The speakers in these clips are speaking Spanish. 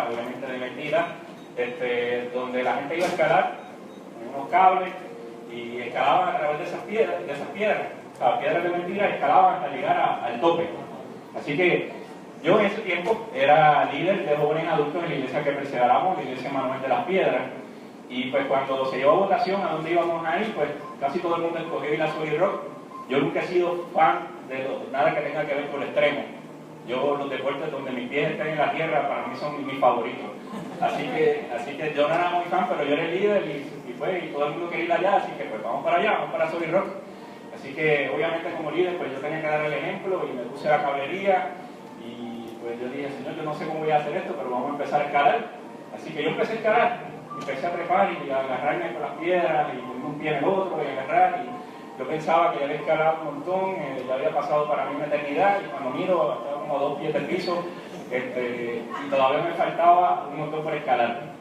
obviamente de mentira, donde la gente iba a escalar en unos cables y escalaban a través de esas piedras, las piedras de mentira, escalaban hasta llegar al tope. Así que yo en ese tiempo era líder de jóvenes adultos en la iglesia que perseveramos, la iglesia Manuel de las Piedras, y pues cuando se llevó a votación a dónde íbamos a ir, pues casi todo el mundo escogió ir a Solid Rock. Yo nunca he sido fan de nada que tenga que ver con el extremo. Yo los deportes donde mis pies estén en la tierra para mí son mis favoritos. Así que yo no era muy fan, pero yo era el líder y todo el mundo quería ir allá, así que pues vamos para allá, vamos para Solid Rock. Así que obviamente como líder pues yo tenía que dar el ejemplo y me puse a la caballería y pues yo dije, Señor, yo no sé cómo voy a hacer esto, pero vamos a empezar a escalar. Así que yo empecé a escalar, empecé a trepar y a agarrarme con las piedras y poner un pie en el otro y agarrar. Y yo pensaba que ya había escalado un montón, ya había pasado para mí una eternidad y cuando miro estaba como a 2 pies del piso y todavía me faltaba un montón por escalar.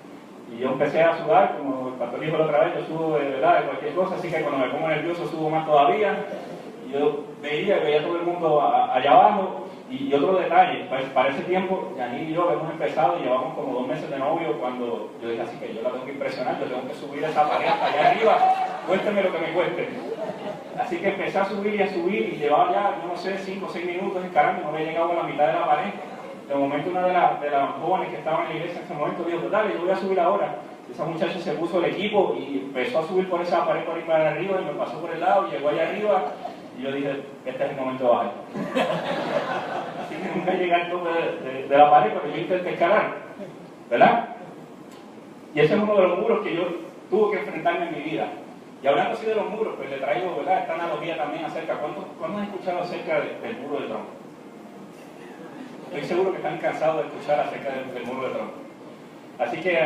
Y yo empecé a sudar, como el pastor dijo la otra vez, yo sudo de verdad de cualquier cosa, así que cuando me pongo nervioso sudo más todavía. Y yo veía a todo el mundo allá abajo. Y otro detalle, para ese tiempo, Yanil y yo hemos empezado y llevamos como 2 meses de novio cuando yo dije así que yo la tengo que impresionar, yo tengo que subir esa pared hasta allá arriba, cuésteme lo que me cueste. Así que empecé a subir y llevaba ya, yo no sé, 5 o 6 minutos escalando, no había llegado a la mitad de la pared. De momento una de las jóvenes que estaban en la iglesia en ese momento dijo, dale, yo voy a subir ahora. Esa muchacha se puso el equipo y empezó a subir por esa pared por ahí para arriba y me pasó por el lado y llegó allá arriba y yo dije, este es el momento de bajar. Así que nunca llegué al tope de la pared, pero yo intenté escalar, ¿verdad? Y ese es uno de los muros que yo tuve que enfrentarme en mi vida. Y hablando así de los muros, pues le traigo, ¿verdad?, esta analogía también acerca, ¿cuántos han escuchado acerca del muro de Trump? Estoy seguro que están cansados de escuchar acerca del muro de Trump. Así que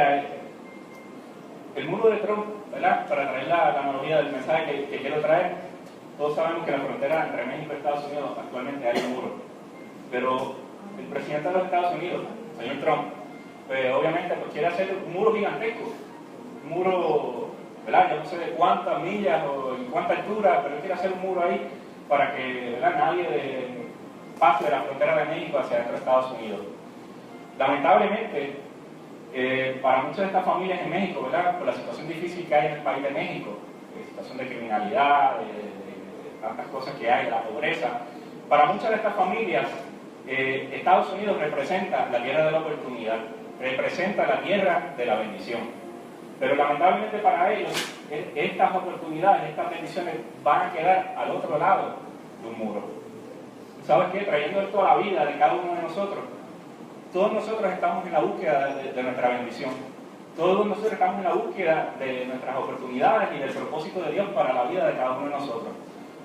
el muro de Trump, ¿verdad?, para traer la analogía del mensaje que quiero traer, todos sabemos que en la frontera entre México y Estados Unidos actualmente hay un muro. Pero el presidente de los Estados Unidos, el señor Trump, pues obviamente pues, quiere hacer un muro gigantesco, un muro, ¿verdad?, yo no sé de cuántas millas o en cuánta altura, pero él quiere hacer un muro ahí para que, ¿verdad?, nadie pase de la frontera de México hacia dentro de Estados Unidos. Lamentablemente, para muchas de estas familias en México, ¿verdad?, por la situación difícil que hay en el país de México, situación de criminalidad, de tantas cosas que hay, la pobreza, para muchas de estas familias, Estados Unidos representa la tierra de la oportunidad, representa la tierra de la bendición. Pero lamentablemente para ellos, estas oportunidades, estas bendiciones van a quedar al otro lado de un muro. ¿Sabes qué? Trayendo esto a la vida de cada uno de nosotros, todos nosotros estamos en la búsqueda de nuestra bendición. Todos nosotros estamos en la búsqueda de nuestras oportunidades y del propósito de Dios para la vida de cada uno de nosotros.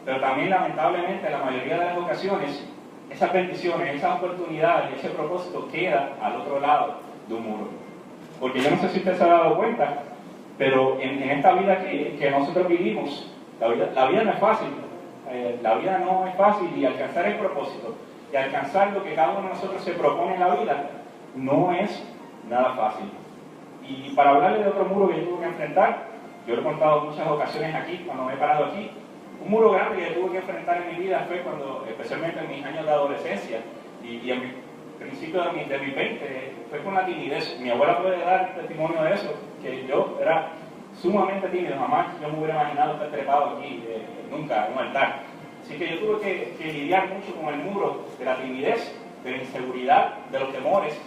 Pero también, lamentablemente, en la mayoría de las ocasiones, esas bendiciones, esas oportunidades, ese propósito queda al otro lado de un muro. Porque yo no sé si usted se ha dado cuenta, pero en esta vida que nosotros vivimos, la vida no es fácil. La vida no es fácil y alcanzar el propósito y alcanzar lo que cada uno de nosotros se propone en la vida no es nada fácil. Y para hablarle de otro muro que yo tuve que enfrentar, yo lo he contado en muchas ocasiones aquí, cuando me he parado aquí, un muro grande que yo tuve que enfrentar en mi vida fue cuando, especialmente en mis años de adolescencia y en mi principio de mis 20, fue con la timidez. Mi abuela puede dar testimonio de eso, que yo era sumamente tímido, jamás yo me hubiera imaginado estar trepado aquí, nunca, en un altar. Así que yo tuve que lidiar mucho con el muro de la timidez, de la inseguridad, de los temores.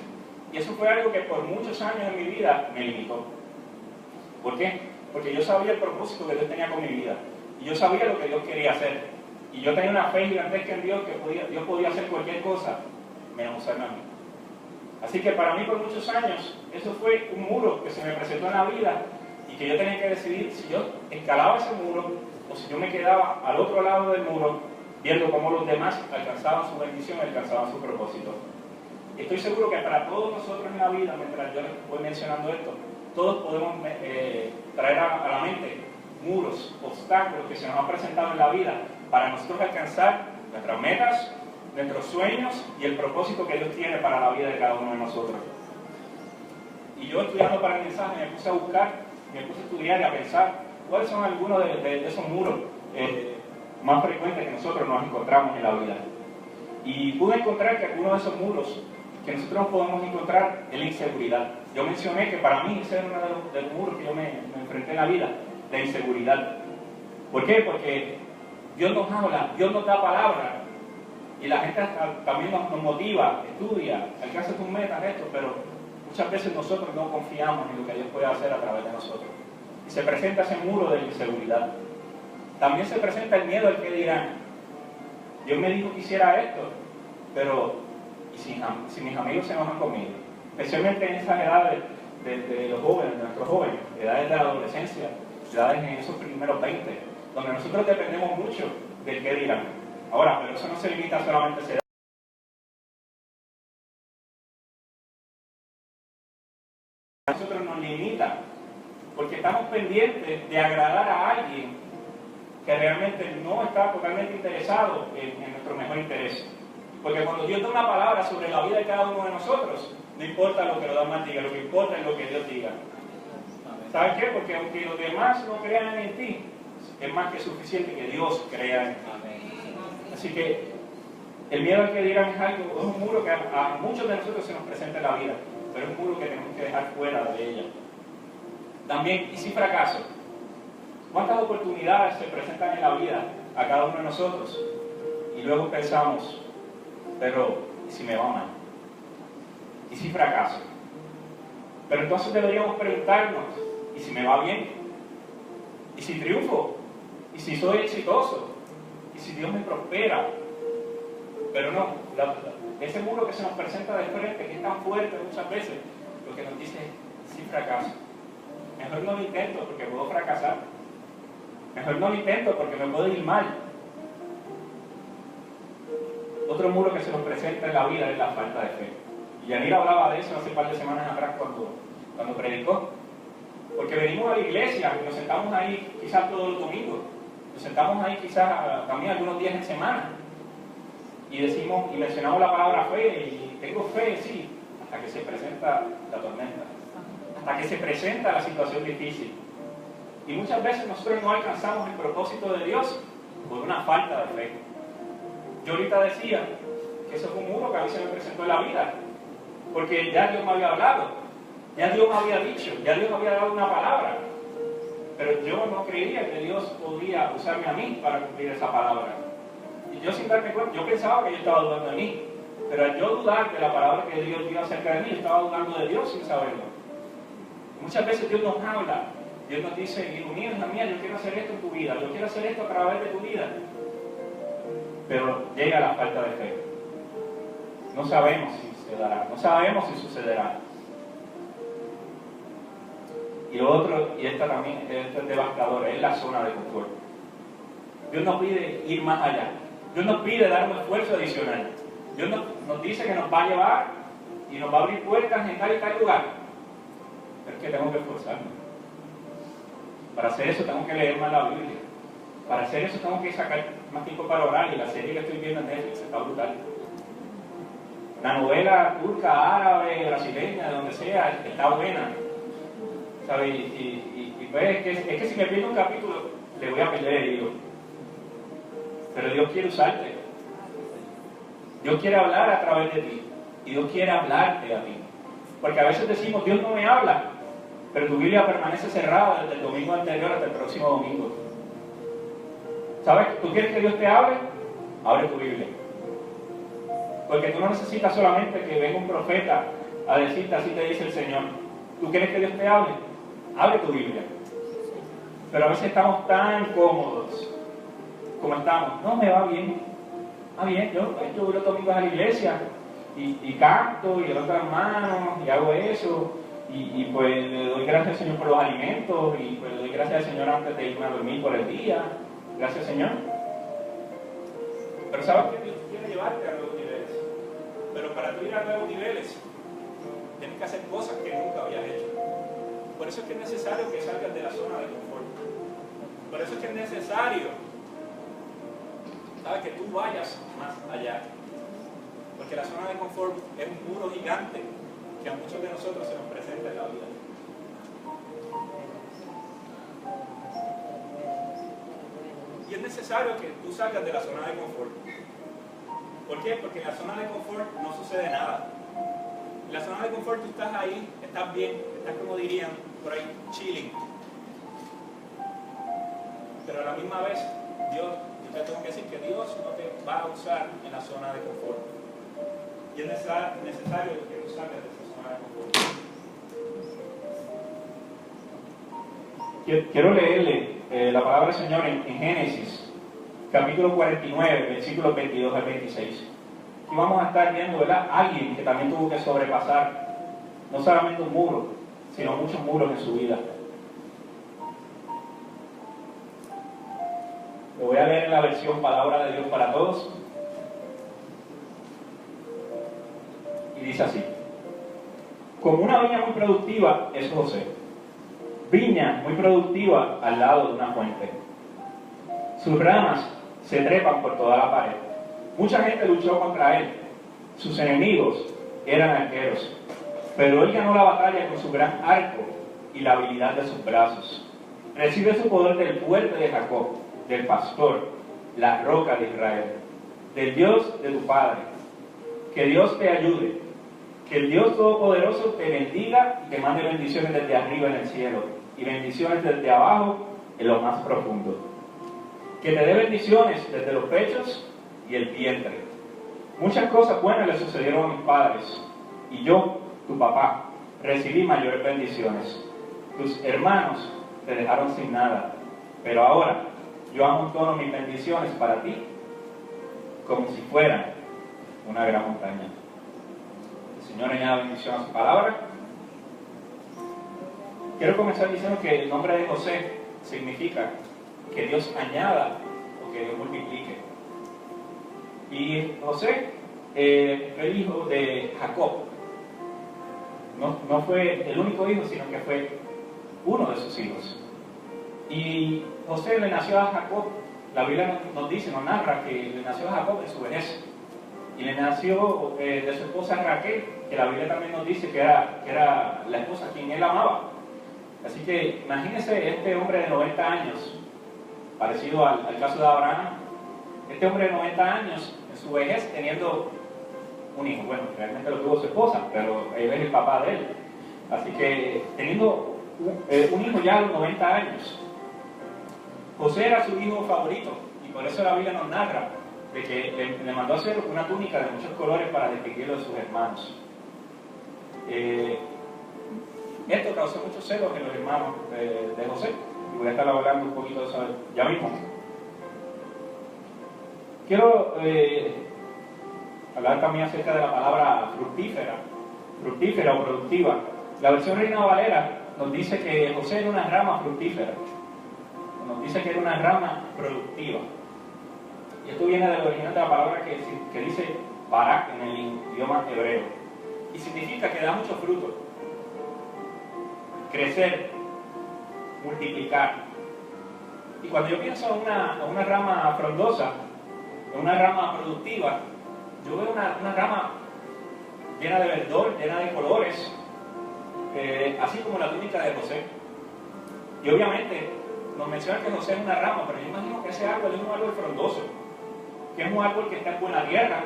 Y eso fue algo que por muchos años en mi vida me limitó. ¿Por qué? Porque yo sabía el propósito que Dios tenía con mi vida. Y yo sabía lo que Dios quería hacer. Y yo tenía una fe gigantesca en Dios, que Dios podía hacer cualquier cosa, menos usarme a mí. Así que para mí por muchos años, eso fue un muro que se me presentó en la vida y que yo tenía que decidir si yo escalaba ese muro o si yo me quedaba al otro lado del muro, viendo cómo los demás alcanzaban su bendición, alcanzaban su propósito. Estoy seguro que para todos nosotros en la vida, mientras yo les voy mencionando esto, todos podemos traer a la mente muros, obstáculos que se nos han presentado en la vida para nosotros alcanzar nuestras metas, nuestros sueños y el propósito que Dios tiene para la vida de cada uno de nosotros. Y yo estudiando para el mensaje me puse a buscar, me puse a estudiar y a pensar cuáles son algunos de esos muros más frecuentes que nosotros nos encontramos en la vida. Y pude encontrar que algunos de esos muros que nosotros podemos encontrar es la inseguridad. Yo mencioné que para mí ese era uno de los muros que yo me enfrenté en la vida, la inseguridad. ¿Por qué? Porque Dios nos habla, Dios nos da palabra, y la gente también nos motiva, estudia, alcanza tus metas, esto, pero muchas veces nosotros no confiamos en lo que Dios puede hacer a través de nosotros. Y se presenta ese muro de inseguridad. También se presenta el miedo al que dirán. Dios me dijo que hiciera esto, pero ¿y si mis amigos se enojan conmigo? Especialmente en esas edades de los jóvenes, de nuestros jóvenes, edades de la adolescencia, edades en esos primeros 20, donde nosotros dependemos mucho del que dirán. Ahora, pero eso no se limita solamente a esa edad. Nosotros nos limita, porque estamos pendientes de agradar a alguien que realmente no está totalmente interesado en nuestro mejor interés. Porque cuando Dios da una palabra sobre la vida de cada uno de nosotros, no importa lo que los demás digan, lo que importa es lo que Dios diga. ¿Sabes qué? Porque aunque los demás no crean en ti, es más que suficiente que Dios crea en ti. Así que el miedo al que dirán es un muro que a muchos de nosotros se nos presenta en la vida, pero es un muro que tenemos que dejar fuera de ella. También, ¿y si fracaso? ¿Cuántas oportunidades se presentan en la vida a cada uno de nosotros? Y luego pensamos, pero ¿y si me va mal? ¿Y si fracaso? Pero entonces deberíamos preguntarnos, ¿y si me va bien? ¿Y si triunfo? ¿Y si soy exitoso? ¿Y si Dios me prospera? Pero no, ese muro que se nos presenta de frente, que es tan fuerte muchas veces, lo que nos dice es, si fracaso. Mejor no lo intento porque puedo fracasar. Mejor no lo intento porque me puede ir mal. Otro muro que se nos presenta en la vida es la falta de fe. Y Yanira hablaba de eso hace un par de semanas atrás cuando predicó. Porque venimos a la iglesia y nos sentamos ahí quizás todos los domingos. Nos sentamos ahí quizás también algunos días en semana. Y decimos, y mencionamos la palabra fe, y tengo fe, sí, hasta que se presenta la tormenta. Hasta que se presenta la situación difícil. Y muchas veces nosotros no alcanzamos el propósito de Dios por una falta de fe. Yo ahorita decía que eso fue un muro que a mí se me presentó en la vida, porque ya Dios me había hablado, ya Dios me había dicho, ya Dios me había dado una palabra, pero yo no creía que Dios podía usarme a mí para cumplir esa palabra. Y yo sin darme cuenta, yo pensaba que yo estaba dudando de mí, pero al yo dudar de la palabra que Dios dio acerca de mí, yo estaba dudando de Dios sin saberlo. Muchas veces Dios nos habla, Dios nos dice, hijo mío, hija mía, yo quiero hacer esto en tu vida, yo quiero hacer esto a través de tu vida. Pero llega la falta de fe. No sabemos si se dará, no sabemos si sucederá. Y lo otro, y esta también, esto es devastador, es la zona de confort. Dios nos pide ir más allá. Dios nos pide dar un esfuerzo adicional. Dios nos dice que nos va a llevar y nos va a abrir puertas en tal y tal lugar. Pero es que tengo que esforzarme. Para hacer eso tengo que leer más la Biblia. Para hacer eso tengo que sacar más tiempo para orar, y la serie que estoy viendo en Netflix está brutal. La novela turca, árabe, brasileña, de donde sea, está buena. ¿Sabes? Y pues es que si me pierdo un capítulo, le voy a perder el hilo. Pero Dios quiere usarte. Dios quiere hablar a través de ti. Y Dios quiere hablarte a ti. Porque a veces decimos, Dios no me habla, pero tu Biblia permanece cerrada desde el domingo anterior hasta el próximo domingo. ¿Sabes? ¿Tú quieres que Dios te hable? Abre tu Biblia. Porque tú no necesitas solamente que venga un profeta a decirte, así te dice el Señor. ¿Tú quieres que Dios te hable? Abre tu Biblia. Pero a veces estamos tan cómodos como estamos. No, me va bien. Ah, bien, yo voy los domingos a la iglesia y canto y levanto las manos y hago eso. Y pues le doy gracias al Señor por los alimentos, y pues le doy gracias al Señor antes de irme a dormir por el día. Gracias, Señor. Pero sabes que Dios quiere llevarte a nuevos niveles. Pero para tú ir a nuevos niveles, tienes que hacer cosas que nunca habías hecho. Por eso es que es necesario que salgas de la zona de confort. Por eso es que es necesario, ¿sabes?, que tú vayas más allá. Porque la zona de confort es un muro gigante que a muchos de nosotros se nos presenta en la vida. Y es necesario que tú salgas de la zona de confort. ¿Por qué? Porque en la zona de confort no sucede nada. En la zona de confort tú estás ahí, estás bien, estás como dirían por ahí, chilling. Pero a la misma vez, Dios, yo te tengo que decir que Dios no te va a usar en la zona de confort. Y es necesario que tú salgas de esa zona de confort. Quiero leerle la palabra del Señor en Génesis, capítulo 49, versículos 22 al 26. Aquí vamos a estar viendo, ¿verdad?, alguien que también tuvo que sobrepasar no solamente un muro, sino muchos muros en su vida. Lo voy a leer en la versión Palabra de Dios para Todos. Y dice así: como una viña muy productiva es José, viña muy productiva al lado de una fuente. Sus ramas se trepan por toda la pared. Mucha gente luchó contra él. Sus enemigos eran arqueros, pero él ganó la batalla con su gran arco y la habilidad de sus brazos. Recibe su poder del fuerte de Jacob, del pastor, la roca de Israel, del Dios de tu Padre. Que Dios te ayude, que el Dios Todopoderoso te bendiga y te mande bendiciones desde arriba en el cielo y bendiciones desde abajo en lo más profundo. Que te dé bendiciones desde los pechos y el vientre. Muchas cosas buenas le sucedieron a mis padres y yo, tu papá, recibí mayores bendiciones. Tus hermanos te dejaron sin nada, pero ahora yo amontono mis bendiciones para ti como si fueran una gran montaña. El Señor añada bendición a su palabra. Quiero comenzar diciendo que el nombre de José significa que Dios añada o que Dios multiplique. Y José fue el hijo de Jacob. No fue el único hijo, sino que fue uno de sus hijos. Y José le nació a Jacob. La Biblia nos dice, nos narra que le nació a Jacob en su vejez. Y le nació de su esposa Raquel, que la Biblia también nos dice que era la esposa a quien él amaba. Así que imagínense este hombre de 90 años, parecido al caso de Abraham, este hombre de 90 años, en su vejez, teniendo un hijo. Bueno, realmente lo tuvo su esposa, pero él es el papá de él. Así que teniendo un hijo ya a los 90 años, José era su hijo favorito, y por eso la Biblia nos narra de que le mandó a hacer una túnica de muchos colores para distinguirlo de sus hermanos. Esto causó muchos celos en los hermanos de José, y voy a estar hablando un poquito de eso ya mismo. Quiero hablar también acerca de la palabra fructífera o productiva. La versión Reina Valera nos dice que José era una rama fructífera, nos dice que era una rama productiva. Y esto viene del original de la palabra que dice barak en el idioma hebreo, y significa que da mucho fruto, crecer, multiplicar. Y cuando yo pienso en una rama frondosa, en una rama productiva, yo veo una rama llena de verdor, llena de colores, así como la túnica de José. Y obviamente nos menciona que José es una rama, pero yo imagino que ese árbol es un árbol frondoso, que es un árbol que está en buena tierra,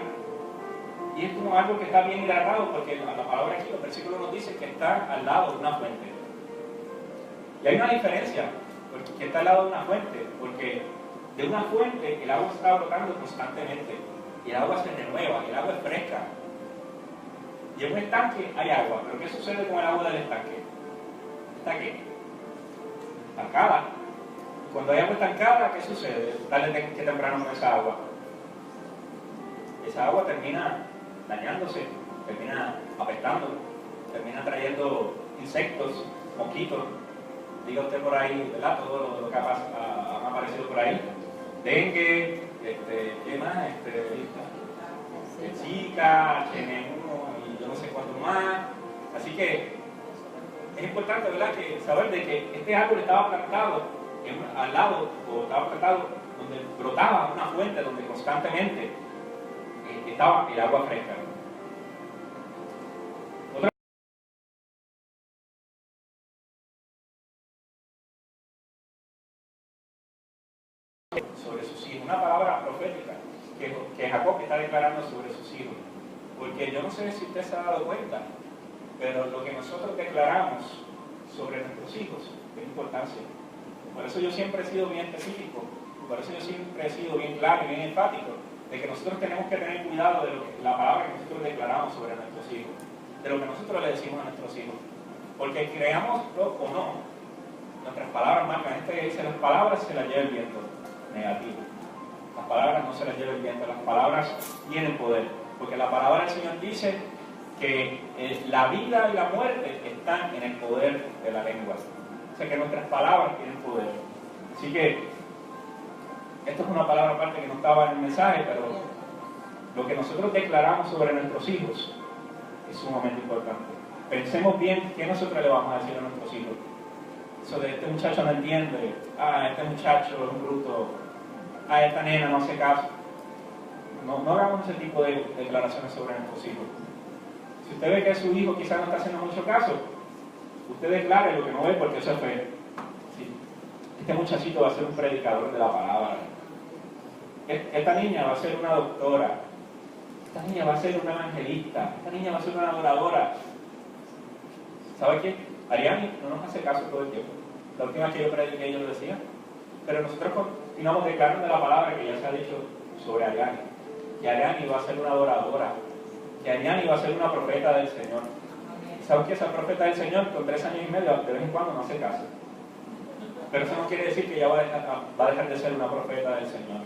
y es un árbol que está bien hidratado, porque la palabra aquí, los versículos nos dicen que está al lado de una fuente. Y hay una diferencia, porque está al lado de una fuente, porque de una fuente el agua está brotando constantemente, y el agua se renueva, y el agua es fresca. Y en un estanque hay agua, pero ¿qué sucede con el agua del estanque? ¿Está qué? Estancada. Y cuando hay agua estancada, ¿qué sucede? Tarde que temprano con esa agua. Esa agua termina dañándose, termina apestando, termina trayendo insectos, mosquitos. Diga usted por ahí, ¿verdad? Todo lo que ha aparecido por ahí. Dengue, ¿qué más? Zika, H1N1 y yo no sé cuánto más. Así que es importante, ¿verdad?, que saber de que este árbol estaba plantado al lado, o estaba plantado donde brotaba una fuente, donde constantemente estaba el agua fresca. Sobre sus hijos, una palabra profética que Jacob está declarando sobre sus hijos, porque yo no sé si usted se ha dado cuenta pero lo que nosotros declaramos sobre nuestros hijos tiene importancia. Por eso yo siempre he sido bien específico, por eso yo siempre he sido bien claro y bien enfático, de que nosotros tenemos que tener cuidado de la palabra que nosotros declaramos sobre nuestros hijos, de lo que nosotros le decimos a nuestros hijos. Porque creámoslo o no, nuestras palabras marcan. Gente que dice, las palabras se las lleva el viento, negativo. Las palabras no se las lleva el viento, las palabras tienen poder. Porque la palabra del Señor dice que la vida y la muerte están en el poder de la lengua. O sea que nuestras palabras tienen poder. Así que, esto es una palabra aparte que no estaba en el mensaje, pero lo que nosotros declaramos sobre nuestros hijos es sumamente importante. Pensemos bien qué nosotros le vamos a decir a nuestros hijos. Eso de este muchacho no entiende, este muchacho es un bruto, esta nena no hace caso. No hagamos ese tipo de declaraciones sobre nuestros hijos. Si usted ve que su hijo quizás no está haciendo mucho caso, usted declare lo que no ve porque eso es fe. Sí. Este muchachito va a ser un predicador de la palabra. Esta niña va a ser una doctora. Esta niña va a ser una evangelista. Esta niña va a ser una adoradora. ¿Sabe qué? Ariani no nos hace caso todo el tiempo. La última vez que yo prediqué yo lo decía. Pero nosotros continuamos declarando la palabra que ya se ha dicho sobre Ariani. Que Ariani va a ser una adoradora. Que Ariani va a ser una profeta del Señor. ¿Sabes qué? Esa profeta del Señor con 3 años y medio de vez en cuando no hace caso. Pero eso no quiere decir que ella va a dejar de ser una profeta del Señor.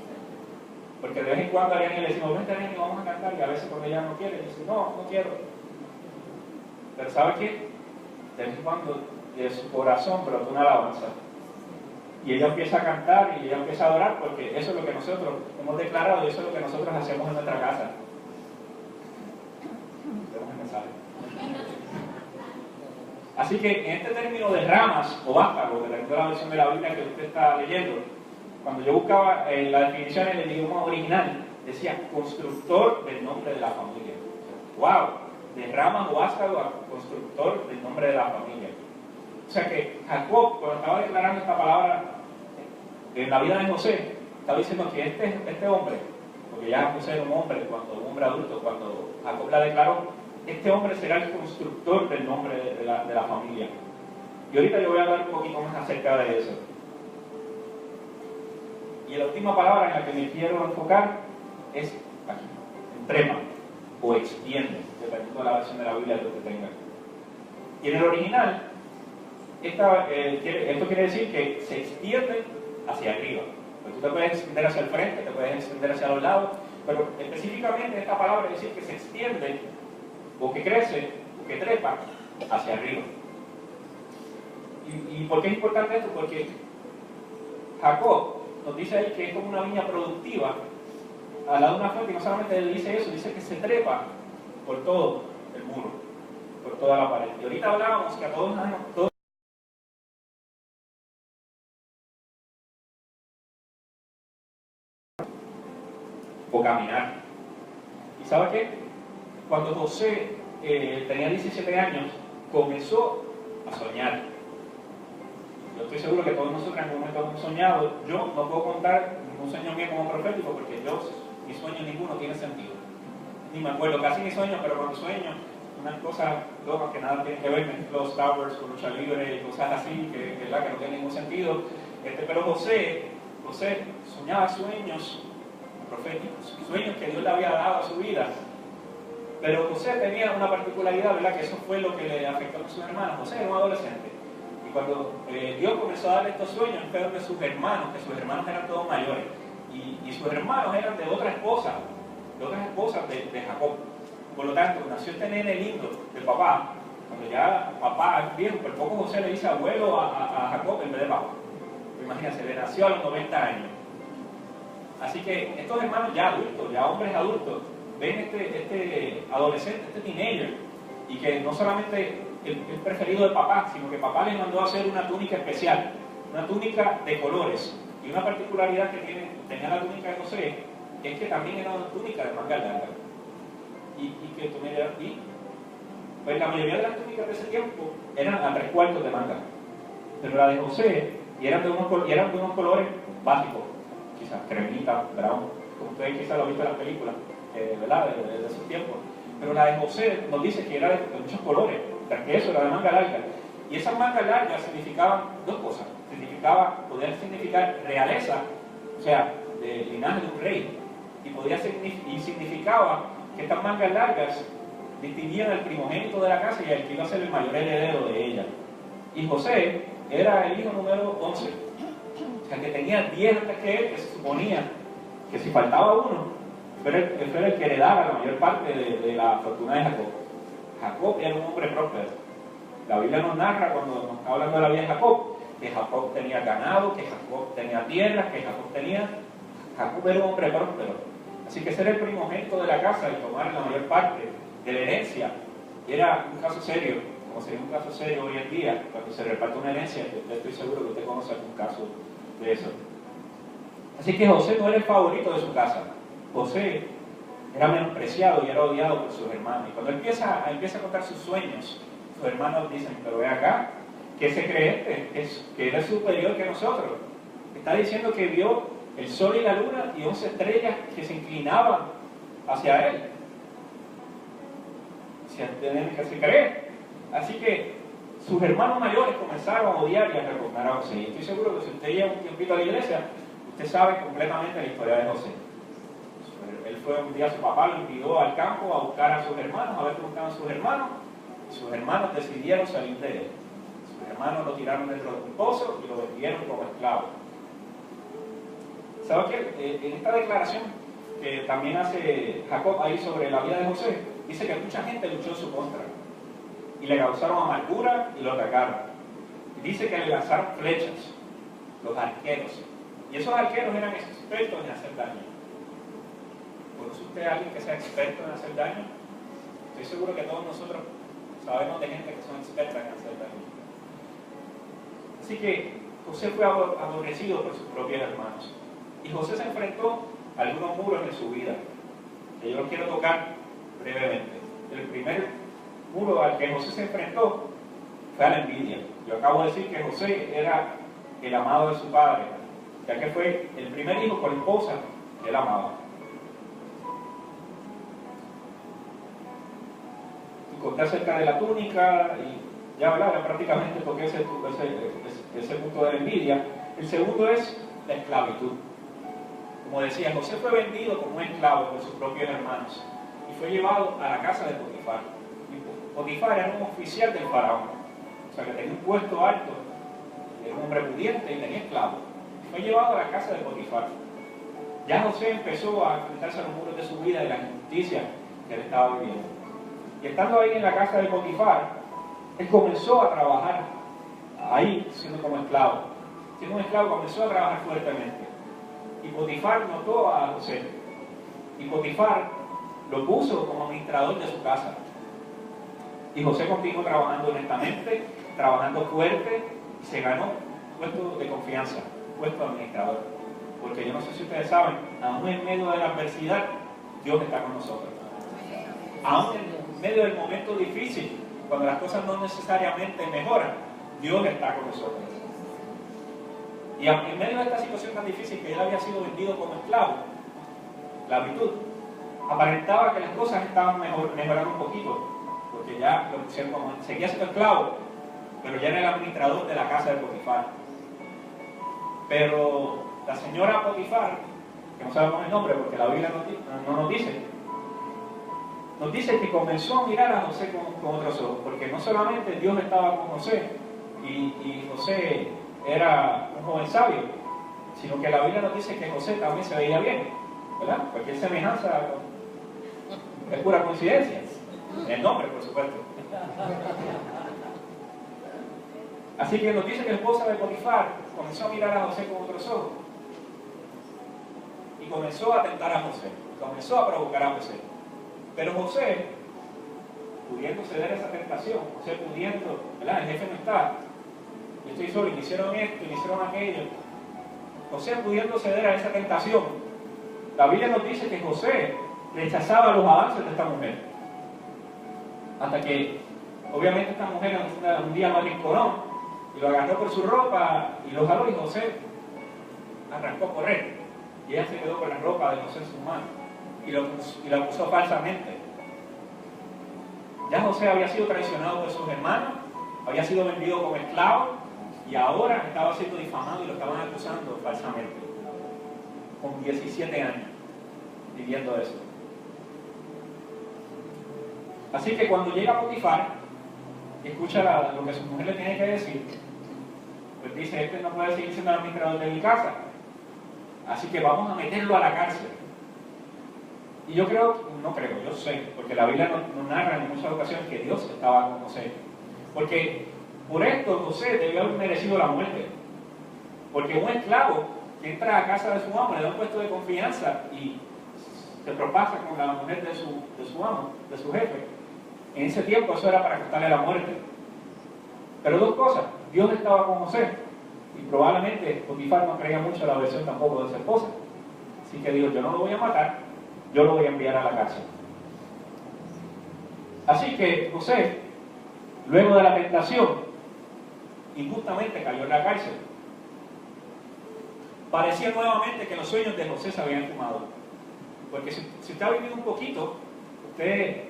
Porque de vez en cuando a Ariani le decimos, vente Ariani, vamos a cantar, y a veces cuando ella no quiere, dice, no quiero. Pero ¿sabe qué? De vez en cuando de su corazón brota una alabanza. Y ella empieza a cantar y ella empieza a adorar, porque eso es lo que nosotros hemos declarado y eso es lo que nosotros hacemos en nuestra casa. Tenemos el mensaje. Así que en este término de ramas o vástagos, de la versión de la Biblia que usted está leyendo, cuando yo buscaba la definición en el idioma original, decía constructor del nombre de la familia. ¡Wow! De ramas o vástago a constructor del nombre de la familia. O sea que Jacob, cuando estaba declarando esta palabra en la vida de José, estaba diciendo que este hombre, porque ya José era un hombre adulto, cuando Jacob la declaró, este hombre será el constructor del nombre de la familia. Y ahorita yo voy a hablar un poquito más acerca de eso. Y la última palabra en la que me quiero enfocar es aquí, entrema o extiende, dependiendo de la versión de la Biblia que usted tenga. Y en el original, esto quiere decir que se extiende hacia arriba. Pues tú te puedes extender hacia el frente, te puedes extender hacia los lados, pero específicamente esta palabra quiere decir que se extiende, o que crece, o que trepa hacia arriba. ¿Y por qué es importante esto? Porque Jacob nos dice ahí que es como una viña productiva al lado de una fuente, y no solamente dice eso, dice que se trepa por todo el muro, por toda la pared. Y ahorita hablábamos que a todos o caminar. ¿Y sabe qué? Cuando José tenía 17 años, comenzó a soñar. Yo estoy seguro que todos nosotros en algún momento hemos soñado. Yo no puedo contar ningún sueño mío como profético porque mi sueño ninguno tiene sentido. Ni me acuerdo casi ni sueño, pero cuando sueño, unas cosas locas que nada tienen que ver, me ejemplo Star Wars con lucha libre y cosas así, que no tienen ningún sentido. Pero José soñaba sueños proféticos, sueños que Dios le había dado a su vida. Pero José tenía una particularidad, ¿verdad? Que eso fue lo que le afectó a sus hermanos. José era un adolescente. Y cuando Dios comenzó a darle estos sueños, fue de sus hermanos, que sus hermanos eran todos mayores. Y sus hermanos eran de otras esposas de Jacob. Por lo tanto, nació este nene lindo del papá. Cuando ya papá es viejo, por poco José le dice abuelo a Jacob en vez de papá. Imagínense, le nació a los 90 años. Así que estos hermanos ya adultos, ya hombres adultos, ven este adolescente, este teenager, y que no solamente es preferido de papá, sino que papá les mandó a hacer una túnica especial, una túnica de colores. Y una particularidad que tenía la túnica de José es que también era una túnica de manga larga. Pues la mayoría de las túnicas de ese tiempo eran a 3/4 de manga. Pero la de José, y eran de unos colores básicos, quizás cremita, brown, como ustedes quizás lo han visto en las películas, ¿verdad? De esos tiempos. Pero la de José nos dice que era de muchos colores. mientras que eso era de manga larga. Y esas mangas largas significaban dos cosas. Podían significar realeza, o sea, de linaje de un rey, y significaba que estas mangas largas distinguían al primogénito de la casa y al que iba a ser el mayor heredero de ella. Y José era el hijo número 11, o sea, que tenía 10 antes que él, que se suponía que si faltaba uno, fuera el que heredara la mayor parte de la fortuna de Jacob. Jacob era un hombre próspero. La Biblia nos narra, cuando nos está hablando de la vida de Jacob, que Jacob tenía ganado, que Jacob tenía tierras, que Jacob era un hombre próspero. Así que ser el primogénito de la casa y tomar la mayor parte de la herencia era un caso serio, como sería un caso serio hoy en día, cuando se reparte una herencia. Yo estoy seguro que usted conoce algún caso de eso. Así que José no era el favorito de su casa. José era menospreciado y era odiado por sus hermanos. Y cuando empieza a contar sus sueños, sus hermanos dicen: pero ve acá, ¿qué se cree que él es superior que nosotros? Está diciendo que vio el sol y la luna y 11 estrellas que se inclinaban hacia él. Que se cree. Así que sus hermanos mayores comenzaron a odiar y a repugnar a José. Y estoy seguro que si usted lleva un tiempito a la iglesia, usted sabe completamente la historia de José. Él fue un día, su papá lo envió al campo a buscar a sus hermanos, a ver qué buscaban sus hermanos, y sus hermanos decidieron salir de él. Sus hermanos lo tiraron dentro de un pozo y lo vendieron como esclavo. ¿Sabe qué? En esta declaración que también hace Jacob ahí sobre la vida de José, dice que mucha gente luchó en su contra y le causaron amargura y lo atacaron. Y dice que le lanzaron flechas, los arqueros, y esos arqueros eran expertos en hacer daño. ¿Conoce usted a alguien que sea experto en hacer daño? Estoy seguro que todos nosotros sabemos de gente que son expertas en hacer daño. Así que José fue aborrecido por sus propios hermanos. Y José se enfrentó a algunos muros en su vida, que yo los quiero tocar brevemente. El primer muro al que José se enfrentó fue a la envidia. Yo acabo de decir que José era el amado de su padre, ya que fue el primer hijo con esposa que él amaba. Y conté acerca de la túnica y ya prácticamente toqué ese punto de la envidia. El segundo es la esclavitud. Como decía, José fue vendido como un esclavo por sus propios hermanos y fue llevado a la casa de Potifar. Y Potifar era un oficial del faraón, o sea que tenía un puesto alto, era un hombre pudiente y tenía esclavos. Fue llevado a la casa de Potifar. Ya José empezó a enfrentarse a los muros de su vida y las injusticias que él estaba viviendo. Y estando ahí en la casa de Potifar, él comenzó a trabajar ahí siendo como esclavo. Siendo un esclavo comenzó a trabajar fuertemente. Y Potifar notó a José. Y Potifar lo puso como administrador de su casa. Y José continuó trabajando honestamente, trabajando fuerte, y se ganó un puesto de confianza, un puesto de administrador. Porque yo no sé si ustedes saben, aún en medio de la adversidad, Dios está con nosotros. Aún en medio del momento difícil, cuando las cosas no necesariamente mejoran, Dios está con nosotros. Y en medio de esta situación tan difícil que él había sido vendido como esclavo, esclavitud, aparentaba que las cosas estaban mejorando un poquito, porque ya lo pusieron como, seguía siendo esclavo, pero ya era el administrador de la casa de Potifar. Pero la señora Potifar, que no sabemos el nombre porque la Biblia no nos dice que comenzó a mirar a José con otros ojos, porque no solamente Dios estaba con José y José era un joven sabio, sino que la Biblia nos dice que José también se veía bien, ¿verdad? Cualquier semejanza es pura coincidencia, el nombre, por supuesto. Así que nos dice que la esposa de Potifar comenzó a mirar a José con otros ojos y comenzó a tentar a José, comenzó a provocar a José. Pero José, pudiendo ceder a esa tentación, José pudiendo, ¿verdad? El jefe no está, yo estoy solo, y me hicieron esto, y me hicieron aquello. José pudiendo ceder a esa tentación, la Biblia nos dice que José rechazaba los avances de esta mujer. Hasta que, obviamente, esta mujer un día lo arrinconó y lo agarró por su ropa y lo jaló, y José arrancó a correr. Y ella se quedó con la ropa de José en sus manos y la acusó falsamente. Ya José había sido traicionado por sus hermanos, había sido vendido como esclavo y ahora estaba siendo difamado y lo estaban acusando falsamente. Con 17 años viviendo eso. Así que cuando llega Potifar y escucha lo que su mujer le tiene que decir, pues dice, este no puede seguir siendo el administrador de mi casa, así que vamos a meterlo a la cárcel. Y yo sé, porque la Biblia nos narra en muchas ocasiones que Dios estaba con José. Porque por esto José debió haber merecido la muerte. Porque un esclavo que entra a casa de su amo, le da un puesto de confianza y se propasa con la mujer de su amo, de su jefe. En ese tiempo eso era para costarle la muerte. Pero dos cosas, Dios estaba con José y probablemente Potifar no creía mucho en la versión tampoco de su esposa. Así que dijo, yo no lo voy a matar, yo lo voy a enviar a la cárcel. Así que José, luego de la tentación, injustamente cayó en la cárcel. Parecía nuevamente que los sueños de José se habían fumado. Porque si usted ha vivido un poquito, usted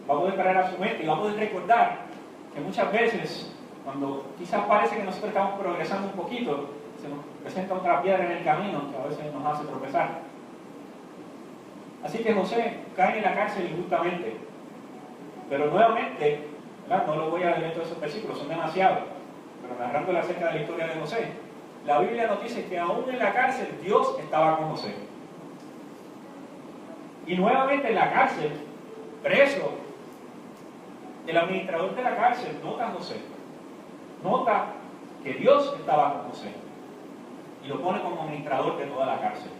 va a poder parar a su mente y va a poder recordar que muchas veces, cuando quizás parece que nosotros estamos progresando un poquito, se nos presenta otra piedra en el camino que a veces nos hace tropezar. Así que José cae en la cárcel injustamente. Pero nuevamente, ¿verdad? No lo voy a leer todos esos versículos, son demasiados. Pero narrándole acerca de la historia de José, la Biblia nos dice que aún en la cárcel Dios estaba con José. Y nuevamente en la cárcel, preso, el administrador de la cárcel nota a José. Nota que Dios estaba con José. Y lo pone como administrador de toda la cárcel.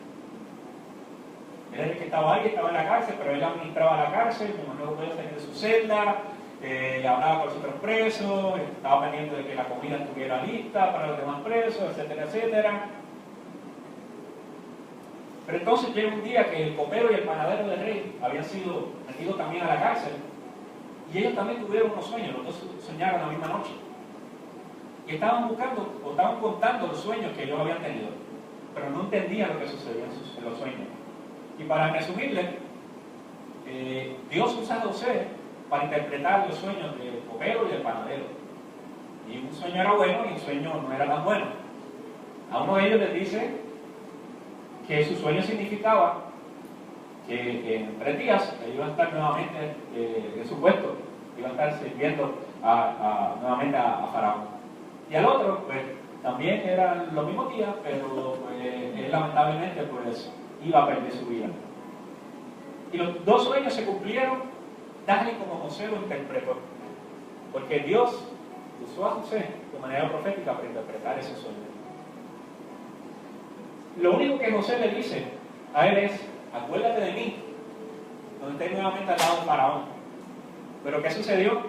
Él es el que estaba ahí, estaba en la cárcel, pero él administraba la cárcel, como no podía salir de su celda, hablaba con los otros presos, estaba pendiente de que la comida estuviera lista para los demás presos, etcétera, etcétera. Pero entonces llega un día que el copero y el panadero del rey habían sido metidos también a la cárcel, y ellos también tuvieron unos sueños, los dos soñaron la misma noche. Y estaban buscando, o estaban contando los sueños que ellos habían tenido, pero no entendían lo que sucedía en los sueños. Y para resumirle, Dios usa a José para interpretar los sueños del copero y del panadero. Y un sueño era bueno y un sueño no era tan bueno. A uno de ellos les dice que su sueño significaba que en 3 días iban a estar nuevamente en su puesto, iban a estar sirviendo nuevamente a Faraón. Y al otro, pues también eran los mismos días, pero él lamentablemente pues iba a perder su vida. Y los 2 sueños se cumplieron tal y como José lo interpretó, porque Dios usó a José de manera profética para interpretar ese sueño. Lo único que José le dice a él es, acuérdate de mí, donde estés nuevamente al lado de Faraón. Pero ¿qué sucedió?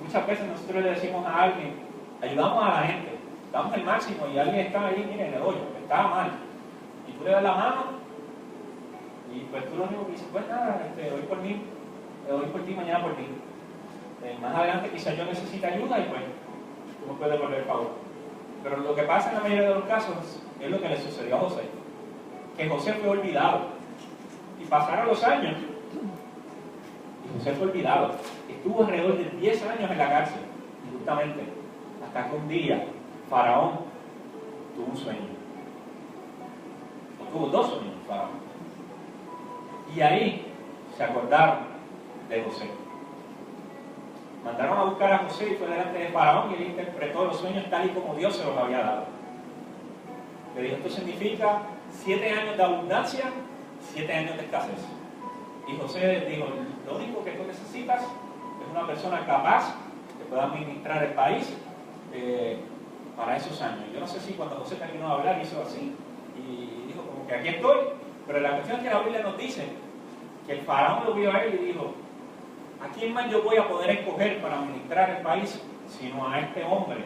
Muchas veces nosotros le decimos a alguien, ayudamos a la gente, damos el máximo y alguien está ahí, mire, en el hoyo, está mal. Y tú le das la mano y pues tú lo único que dices, pues nada, hoy por ti, mañana por ti. Más adelante quizás yo necesite ayuda y pues tú me puedes devolver el favor. Pero lo que pasa en la mayoría de los casos es lo que le sucedió a José, que José fue olvidado. Y pasaron los años y José fue olvidado. Estuvo alrededor de 10 años en la cárcel, justamente, hasta que un día Faraón tuvo un sueño. Tuvo 2 sueños, Faraón. Y ahí se acordaron de José. Mandaron a buscar a José y fue delante de Faraón y él interpretó los sueños tal y como Dios se los había dado. Le dijo, esto significa 7 años de abundancia, 7 años de escasez. Y José dijo, lo único que tú necesitas es una persona capaz que pueda administrar el país para esos años. Yo no sé si cuando José terminó de hablar hizo así y dijo como que aquí estoy, pero la cuestión es que la Biblia nos dice que el faraón lo vio a él y dijo, ¿a quién más yo voy a poder escoger para administrar el país sino a este hombre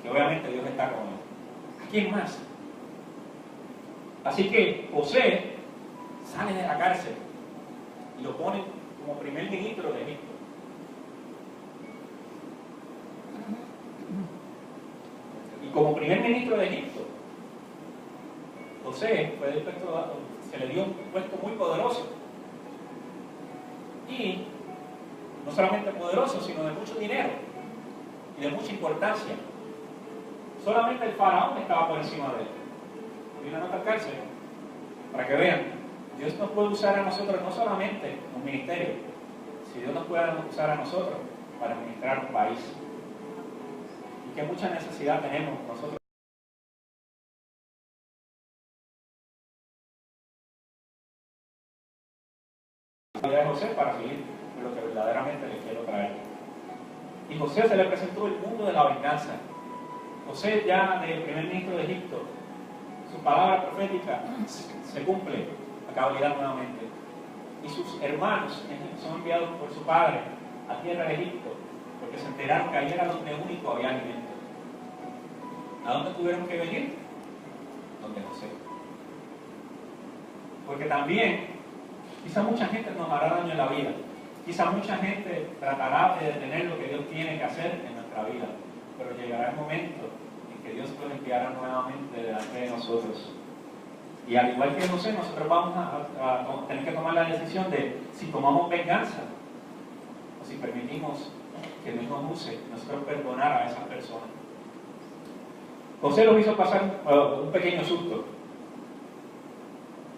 que obviamente Dios está con él? ¿A quién más? Así que José sale de la cárcel y lo pone como primer ministro de Egipto. Y como primer ministro de Egipto, José se le dio un puesto muy poderoso. Y no solamente poderoso, sino de mucho dinero y de mucha importancia. Solamente el faraón estaba por encima de él. Y una nota al cárcel, para que vean, Dios nos puede usar a nosotros no solamente en un ministerio, si Dios nos puede usar a nosotros para administrar un país. Y que mucha necesidad tenemos nosotros de José para seguir lo que verdaderamente les quiero traer. Y José se le presentó el mundo de la venganza. José, ya de primer ministro de Egipto, su palabra profética se cumple a cabalidad nuevamente. Y sus hermanos son enviados por su padre a tierra de Egipto, porque se enteraron que ahí era donde único había alimento. ¿A dónde tuvieron que venir? Donde José. Porque también, quizá mucha gente nos hará daño en la vida. Quizá mucha gente tratará de detener lo que Dios tiene que hacer en nuestra vida. Pero llegará el momento en que Dios lo enviará nuevamente delante de nosotros. Y al igual que José, nosotros vamos a tener que tomar la decisión de si tomamos venganza o si permitimos que Dios nos use, nosotros perdonar a esas personas. José los hizo pasar un pequeño susto,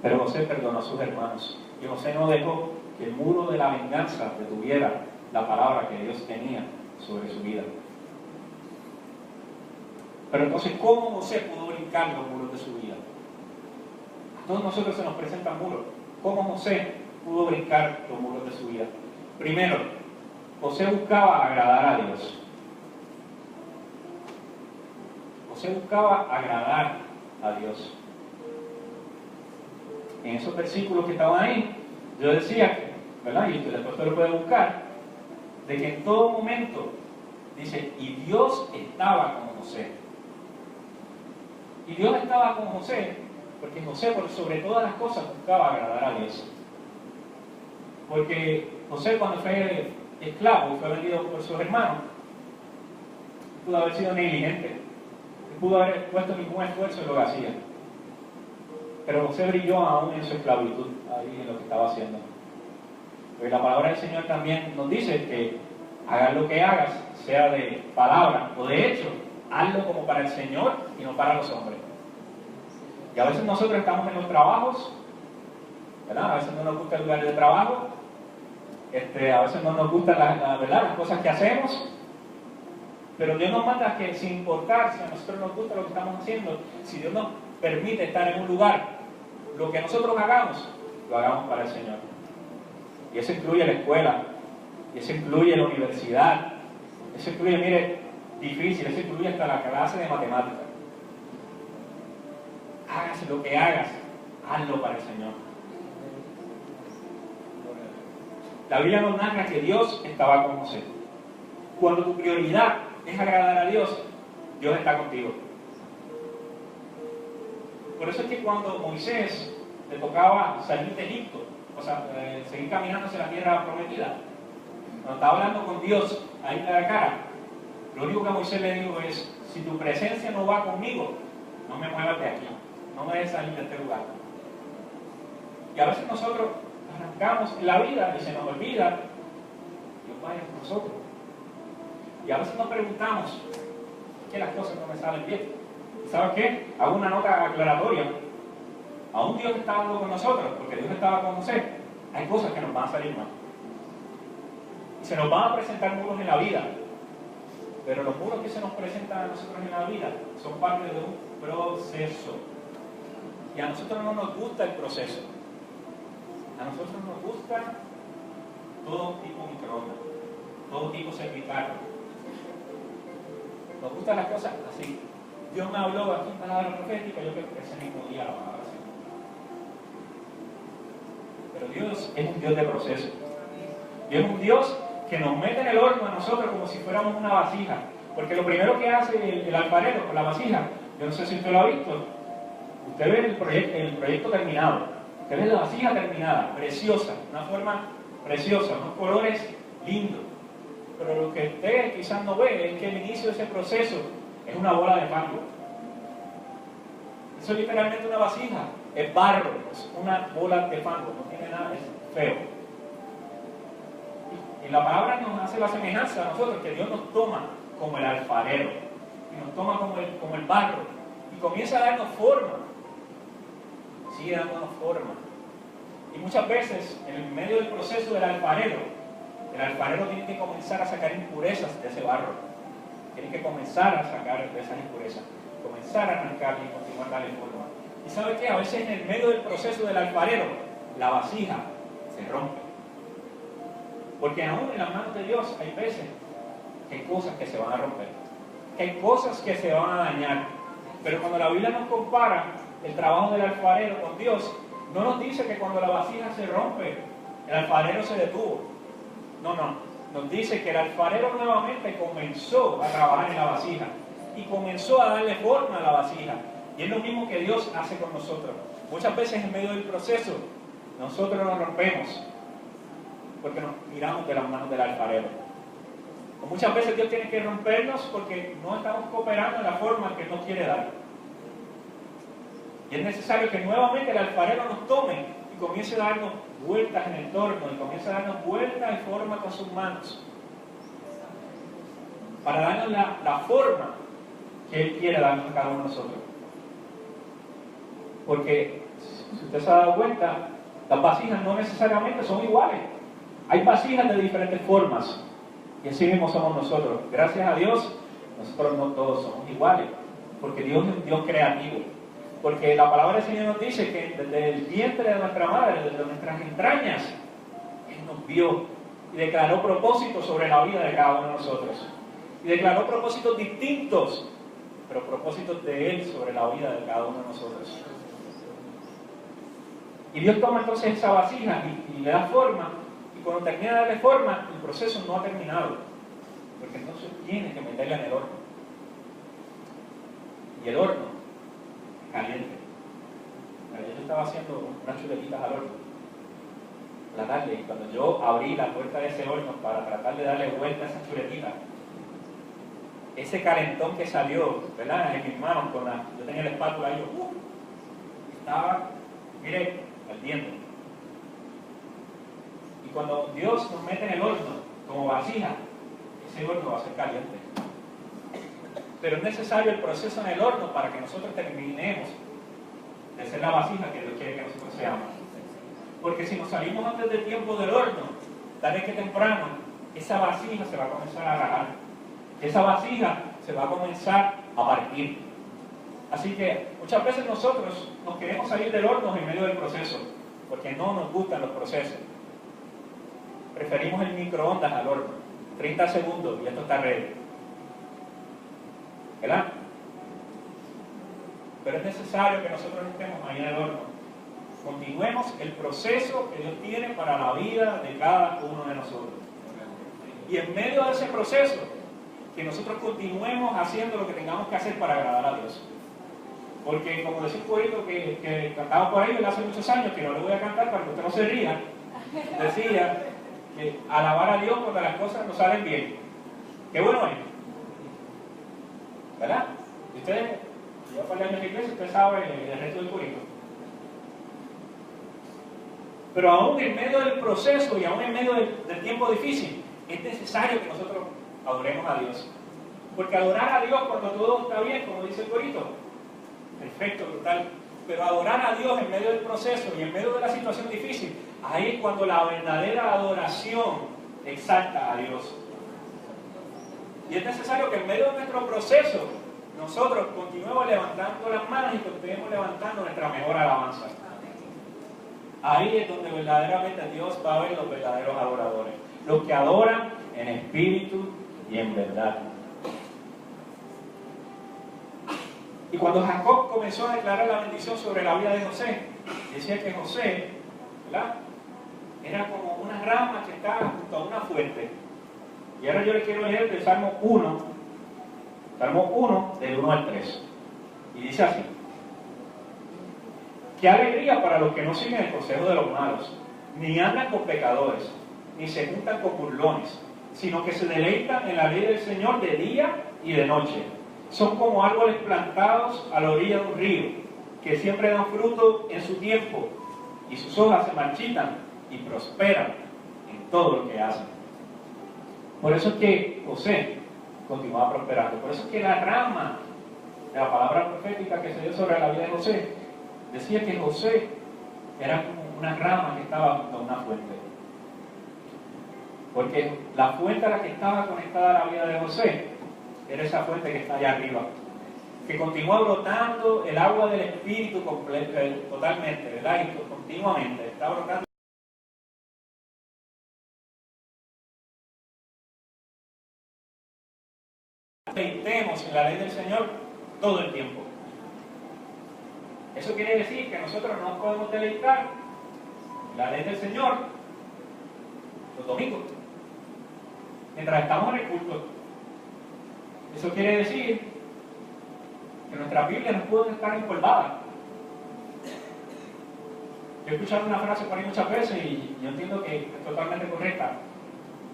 pero José perdonó a sus hermanos. Y José no dejó que el muro de la venganza detuviera la palabra que Dios tenía sobre su vida. Pero entonces, ¿cómo José pudo brincar los muros de su vida? A todos nosotros se nos presentan muros. ¿Cómo José pudo brincar los muros de su vida? Primero, José buscaba agradar a Dios. José buscaba agradar a Dios. En esos versículos que estaban ahí, yo decía, ¿verdad? Y después usted lo puede buscar, de que en todo momento, dice, y Dios estaba con José. Y Dios estaba con José, porque José, por sobre todas las cosas, buscaba agradar a Dios. Porque José, cuando fue esclavo y fue vendido por sus hermanos, pudo haber sido negligente, pudo haber puesto ningún esfuerzo en lo que hacía. Pero José brilló aún en su esclavitud, ahí en lo que estaba haciendo. Porque la palabra del Señor también nos dice que hagas lo que hagas, sea de palabra o de hecho, hazlo como para el Señor y no para los hombres. Y a veces nosotros estamos en los trabajos, ¿verdad? A veces no nos gusta el lugar de trabajo, a veces no nos gustan las cosas que hacemos, pero Dios nos manda que sin importar si a nosotros nos gusta lo que estamos haciendo, si Dios nos permite estar en un lugar, lo que nosotros hagamos, lo hagamos para el Señor. Y eso incluye la escuela, y eso incluye la universidad, eso incluye, mire, difícil, eso incluye hasta la clase de matemáticas. Hagas lo que hagas, hazlo para el Señor. La Biblia nos narra que Dios estaba con José. Cuando tu prioridad es agradar a Dios, Dios está contigo. Por eso es que cuando Moisés le tocaba salir de Egipto, o sea, seguir caminando hacia la tierra prometida, cuando estaba hablando con Dios ahí cara a cara, lo único que Moisés le dijo es, si tu presencia no va conmigo, no me muevas de aquí, no me dejes salir de este lugar. Y a veces nosotros arrancamos en la vida y se nos olvida, Dios vaya con nosotros. Y a veces nos preguntamos, ¿por qué las cosas no me salen bien? ¿Y sabes qué? Hago una nota aclaratoria. Aún Dios está hablando con nosotros, porque Dios estaba con José. Hay cosas que nos van a salir mal. Y se nos van a presentar muros en la vida. Pero los muros que se nos presentan a nosotros en la vida son parte de un proceso. Y a nosotros no nos gusta el proceso. A nosotros nos gusta todo tipo de microondas, todo tipo de servicarro. Nos gustan las cosas así. Dios me habló aquí en palabra profética, yo creo que ese mismo día lo van a hacer. Pero Dios es un Dios de proceso. Dios es un Dios que nos mete en el horno a nosotros como si fuéramos una vasija. Porque lo primero que hace el alfarero con la vasija, yo no sé si usted lo ha visto, usted ve el proyecto terminado, usted ve la vasija terminada, preciosa, una forma preciosa, unos colores lindos. Pero lo que usted quizás no ve es que el inicio de ese proceso es una bola de fango. Eso es literalmente una vasija, es barro, es una bola de fango, no tiene nada, es feo. Y En la palabra nos hace la semejanza a nosotros, que Dios nos toma como el alfarero, y nos toma como el barro, y comienza a darnos forma, sigue dándonos forma. Y muchas veces, en el medio del proceso del alfarero, el alfarero tiene que comenzar a sacar impurezas de ese barro, tiene que comenzar a sacar de esas impurezas, comenzar a arrancar y continuar a darle forma. ¿Y sabe qué? A veces en el medio del proceso del alfarero, la vasija se rompe. Porque aún en las manos de Dios hay veces que hay cosas que se van a romper, que hay cosas que se van a dañar. Pero cuando la Biblia nos compara el trabajo del alfarero con Dios, no nos dice que cuando la vasija se rompe, el alfarero se detuvo. No, nos dice que el alfarero nuevamente comenzó a trabajar en la vasija y comenzó a darle forma a la vasija. Y es lo mismo que Dios hace con nosotros. Muchas veces en medio del proceso, nosotros nos rompemos porque nos miramos de las manos del alfarero. O muchas veces Dios tiene que rompernos porque no estamos cooperando en la forma que Él nos quiere dar. Y es necesario que nuevamente el alfarero nos tome y comience a darnos vueltas en el torno, y comience a darnos vueltas y forma con sus manos, para darnos la forma que Él quiere darnos a cada uno de nosotros. Porque, si usted se ha dado cuenta, las vasijas no necesariamente son iguales. Hay vasijas de diferentes formas, y así mismo somos nosotros. Gracias a Dios, nosotros no todos somos iguales, porque Dios es un Dios creativo. Porque la palabra del Señor nos dice que desde el vientre de nuestra madre, desde nuestras entrañas, Él nos vio y declaró propósitos sobre la vida de cada uno de nosotros. Y declaró propósitos distintos, pero propósitos de Él sobre la vida de cada uno de nosotros. Y Dios toma entonces esa vasija y le da forma, y cuando termina de darle forma, el proceso no ha terminado, porque entonces tiene que meterla en el horno. Y el horno es caliente. Yo estaba haciendo unas chuletitas al horno la tarde, y cuando yo abrí la puerta de ese horno para tratar de darle vuelta a esas chuletitas, ese calentón que salió, ¿verdad?, en mis manos, yo tenía la espátula y yo, estaba, mire, ardiendo. Y cuando Dios nos mete en el horno como vasija, ese horno va a ser caliente. Pero es necesario el proceso en el horno para que nosotros terminemos de ser la vasija que Dios quiere que nosotros seamos. Porque si nos salimos antes del tiempo del horno, tarde que temprano, esa vasija se va a comenzar a rajar. Esa vasija se va a comenzar a partir. Así que muchas veces nosotros nos queremos salir del horno en medio del proceso, porque no nos gustan los procesos. Preferimos el microondas al horno. 30 segundos y esto está ready. ¿Verdad? Pero es necesario que nosotros estemos ahí en el horno. Continuemos el proceso que Dios tiene para la vida de cada uno de nosotros. Y en medio de ese proceso, que nosotros continuemos haciendo lo que tengamos que hacer para agradar a Dios. Porque como decía un corito que cantaba por ahí hace muchos años, que no le voy a cantar para que usted no se ría, decía que alabar a Dios cuando las cosas no salen bien. Qué bueno es, ¿verdad? Y usted, yo para el año de iglesia, usted sabe el resto del corito. Pero aún en medio del proceso y aún en medio del tiempo difícil, es necesario que nosotros adoremos a Dios. Porque adorar a Dios cuando todo está bien, como dice el corito, perfecto, brutal. Pero adorar a Dios en medio del proceso y en medio de la situación difícil, ahí es cuando la verdadera adoración exalta a Dios. Y es necesario que en medio de nuestro proceso nosotros continuemos levantando las manos y continuemos levantando nuestra mejor alabanza. Ahí es donde verdaderamente Dios va a ver los verdaderos adoradores, los que adoran en espíritu y en verdad. Y cuando Jacob comenzó a declarar la bendición sobre la vida de José, decía que José, ¿verdad?, era como una rama que estaba junto a una fuente. Y ahora yo le quiero leer del Salmo 1, del 1 al 3. Y dice así: qué alegría para los que no siguen el consejo de los malos, ni andan con pecadores, ni se juntan con burlones, sino que se deleitan en la ley del Señor de día y de noche. Son como árboles plantados a la orilla de un río, que siempre dan fruto en su tiempo, y sus hojas se marchitan y prosperan en todo lo que hacen. Por eso es que José continuaba prosperando. Por eso es que la rama de la palabra profética que se dio sobre la vida de José decía que José era como una rama que estaba junto a una fuente. Porque la fuente a la que estaba conectada la vida de José era esa fuente que está allá arriba, que continúa brotando el agua del Espíritu totalmente, ¿verdad? Y continuamente está brotando. Meditemos en la ley del Señor todo el tiempo. Eso quiere decir que nosotros no podemos deleitar en la ley del Señor los domingos, mientras estamos en el culto. Eso quiere decir que nuestras Biblias no pueden estar empolvadas. Yo he escuchado una frase por ahí muchas veces y yo entiendo que es totalmente correcta.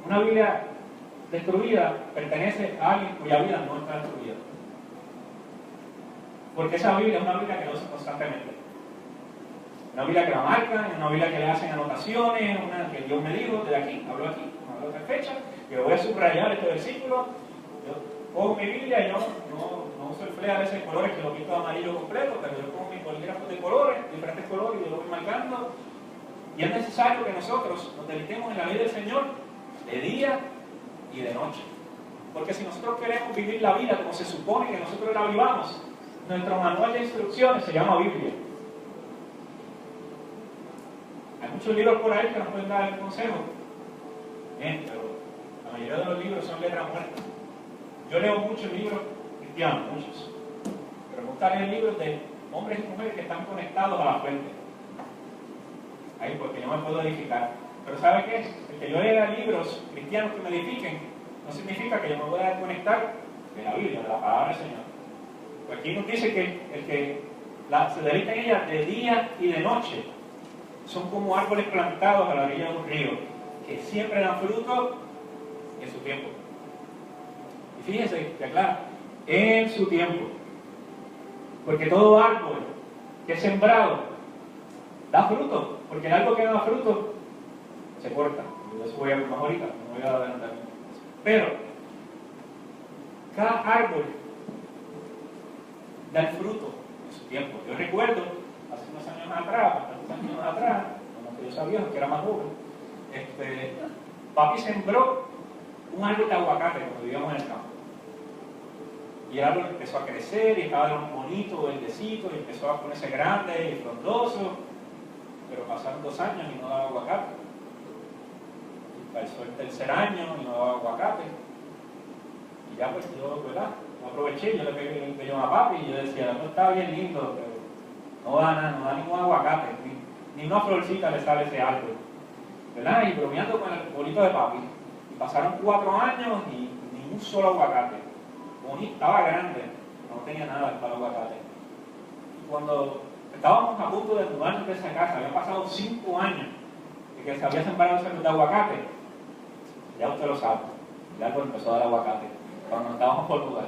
Una Biblia destruida pertenece a alguien cuya vida no está destruida. Porque esa Biblia es una Biblia que lo usa constantemente. Una Biblia que la marcan, una Biblia que le hacen anotaciones, una que Dios me dijo, de aquí, hablo de otra fecha, que voy a subrayar este versículo. Yo cojo mi Biblia y yo no uso el flea de esos colores que lo pinto amarillo completo, pero yo cojo mis bolígrafos de colores, diferentes colores, y yo lo voy marcando. Y es necesario que nosotros nos deleitemos en la ley del Señor de día y de noche. Porque si nosotros queremos vivir la vida como se supone que nosotros la vivamos, nuestro manual de instrucciones se llama Biblia. Hay muchos libros por ahí que nos pueden dar el consejo. Bien, pero la mayoría de los libros son letras muertas. Yo leo muchos libros cristianos, muchos. Pero me gusta leer libros de hombres y mujeres que están conectados a la fuente. Ahí, porque yo me puedo edificar. Pero ¿sabe qué? El que yo lea libros cristianos que me edifiquen, no significa que yo me voy a desconectar de la Biblia, de la palabra del Señor. Pues aquí nos dice que el que se deleita en ella de día y de noche son como árboles plantados a la orilla de un río, que siempre dan fruto en su tiempo. Y fíjense que aclara, en su tiempo. Porque todo árbol que es sembrado da fruto, porque el árbol que da fruto se corta. Yo eso voy a ver más ahorita, no voy a adelantar. Pero cada árbol da el fruto en su tiempo. Yo recuerdo, hace unos años atrás, cuando yo sabía que era más joven, papi sembró un árbol de aguacate cuando vivíamos en el campo. Y el árbol empezó a crecer y estaba bonito, verdecito, y empezó a ponerse grande y frondoso. Pero pasaron 2 años y no daba aguacate. Y pasó el 3er año y no daba aguacate. Y ya pues yo, ¿verdad? Lo aproveché, yo le pegué el pellón a papi y yo decía, no está bien lindo, pero no da nada, no da ningún aguacate, ni una florcita le sale ese árbol. ¿Verdad? Y bromeando con el bolito de papi. Y pasaron 4 años y ni un solo aguacate. Bonito, estaba grande, no tenía nada para el aguacate. Y cuando estábamos a punto de mudarnos de esa casa, habían pasado 5 años de que se había sembrado ese árbol de aguacate, ya usted lo sabe, el árbol empezó a dar aguacate cuando nos estábamos por mudar.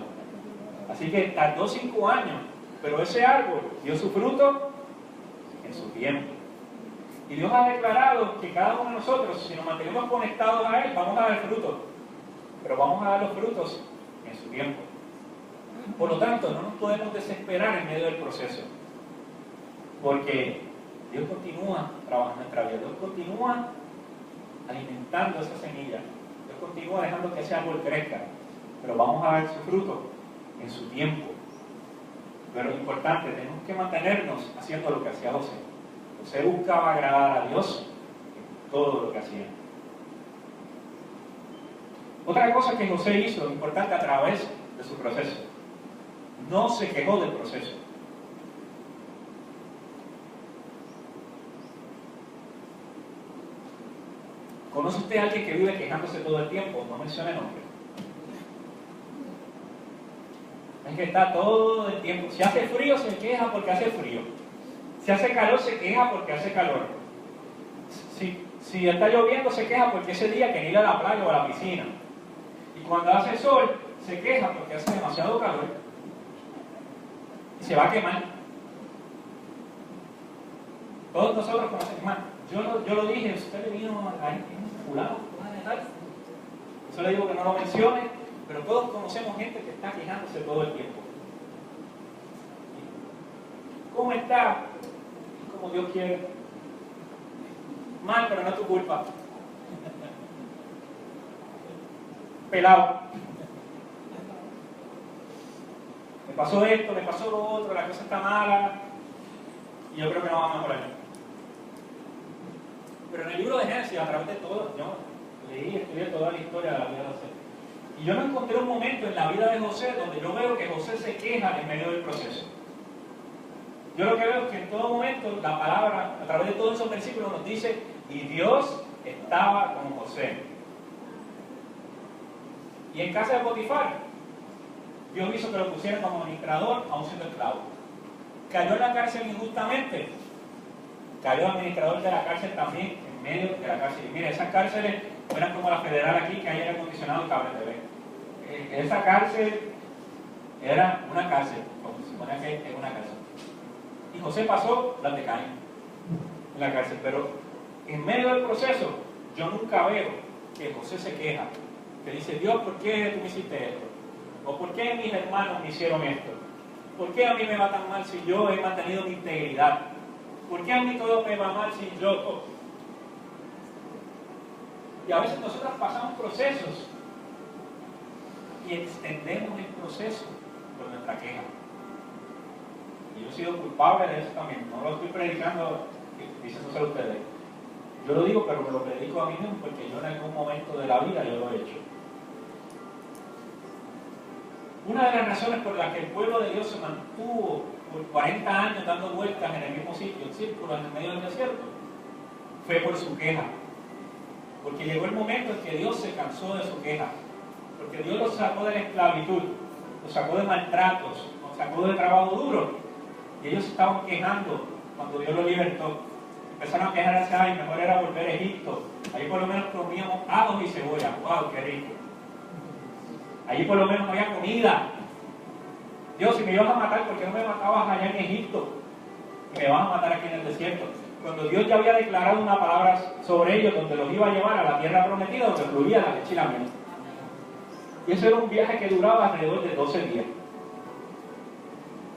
Así que tardó 5 años, pero ese árbol dio su fruto en su tiempo. Y Dios ha declarado que cada uno de nosotros, si nos mantenemos conectados a Él, vamos a dar fruto. Pero vamos a dar los frutos en su tiempo. Por lo tanto, no nos podemos desesperar en medio del proceso. Porque Dios continúa trabajando en nuestra vida. Dios continúa alimentando esa semilla. Dios continúa dejando que ese árbol crezca. Pero vamos a ver su fruto en su tiempo. Pero lo importante, tenemos que mantenernos haciendo lo que hacía José. José buscaba agradar a Dios en todo lo que hacía. Otra cosa que José hizo, importante a través de su proceso, no se quejó del proceso. ¿Conoce usted a alguien que vive quejándose todo el tiempo? No mencione nombre. Es que está todo el tiempo. Si hace frío, se queja porque hace frío. Si hace calor, se queja porque hace calor. Si está lloviendo, se queja porque ese día quiere ir a la playa o a la piscina. Y cuando hace sol, se queja porque hace demasiado calor. Y se va a quemar. Todos nosotros conocemos. Yo lo dije, usted le vino a fulano, tal. Eso le digo que no lo mencione, pero todos conocemos gente que está quejándose todo el tiempo. ¿Cómo está? Como Dios quiere. Mal, pero no es tu culpa. Pelado. Me pasó esto, me pasó lo otro, la cosa está mala y yo creo que no va a mejorar. Pero en el libro de Génesis, a través de todo, yo estudié toda la historia de la vida de José. Y yo no encontré un momento en la vida de José donde yo veo que José se queja en medio del proceso. Yo lo que veo es que en todo momento la palabra, a través de todos esos versículos, nos dice: y Dios estaba con José. Y en casa de Potifar, Dios hizo que lo pusieran como administrador, aún siendo esclavo. Cayó en la cárcel injustamente. Cayó administrador de la cárcel también, en medio de la cárcel. Y mire, esas cárceles eran como la federal aquí, que hay aire acondicionado y cable TV. Esa cárcel era una cárcel, como se supone que es una cárcel. Y José pasó las de Caín en la cárcel. Pero en medio del proceso, yo nunca veo que José se queja, que dice: Dios, ¿por qué tú me hiciste esto? ¿O por qué mis hermanos me hicieron esto? ¿Por qué a mí me va tan mal si yo he mantenido mi integridad? ¿Por qué a mí todo me va mal si yo...? Y a veces nosotros pasamos procesos y extendemos el proceso por nuestra queja. Y yo he sido culpable de eso también. No lo estoy predicando diciéndoselo a ustedes. Yo lo digo, pero me lo predico a mí mismo porque yo en algún momento de la vida yo lo he hecho. Una de las razones por las que el pueblo de Dios se mantuvo por 40 años dando vueltas en el mismo sitio, en círculo, en el medio del desierto, fue por su queja. Porque llegó el momento en que Dios se cansó de su queja. Porque Dios los sacó de la esclavitud, los sacó de maltratos, los sacó de trabajo duro. Y ellos estaban quejando cuando Dios los libertó. Empezaron a quejarse: ay, mejor era volver a Egipto. Ahí por lo menos comíamos ajos y cebolla. ¡Wow, qué rico! Allí por lo menos había comida. Dios, si me ibas a matar, ¿por qué no me matabas allá en Egipto? Y me vas a matar aquí en el desierto. Cuando Dios ya había declarado una palabra sobre ellos, donde los iba a llevar a la tierra prometida, donde fluía la leche y la miel. Y eso era un viaje que duraba alrededor de 12 días.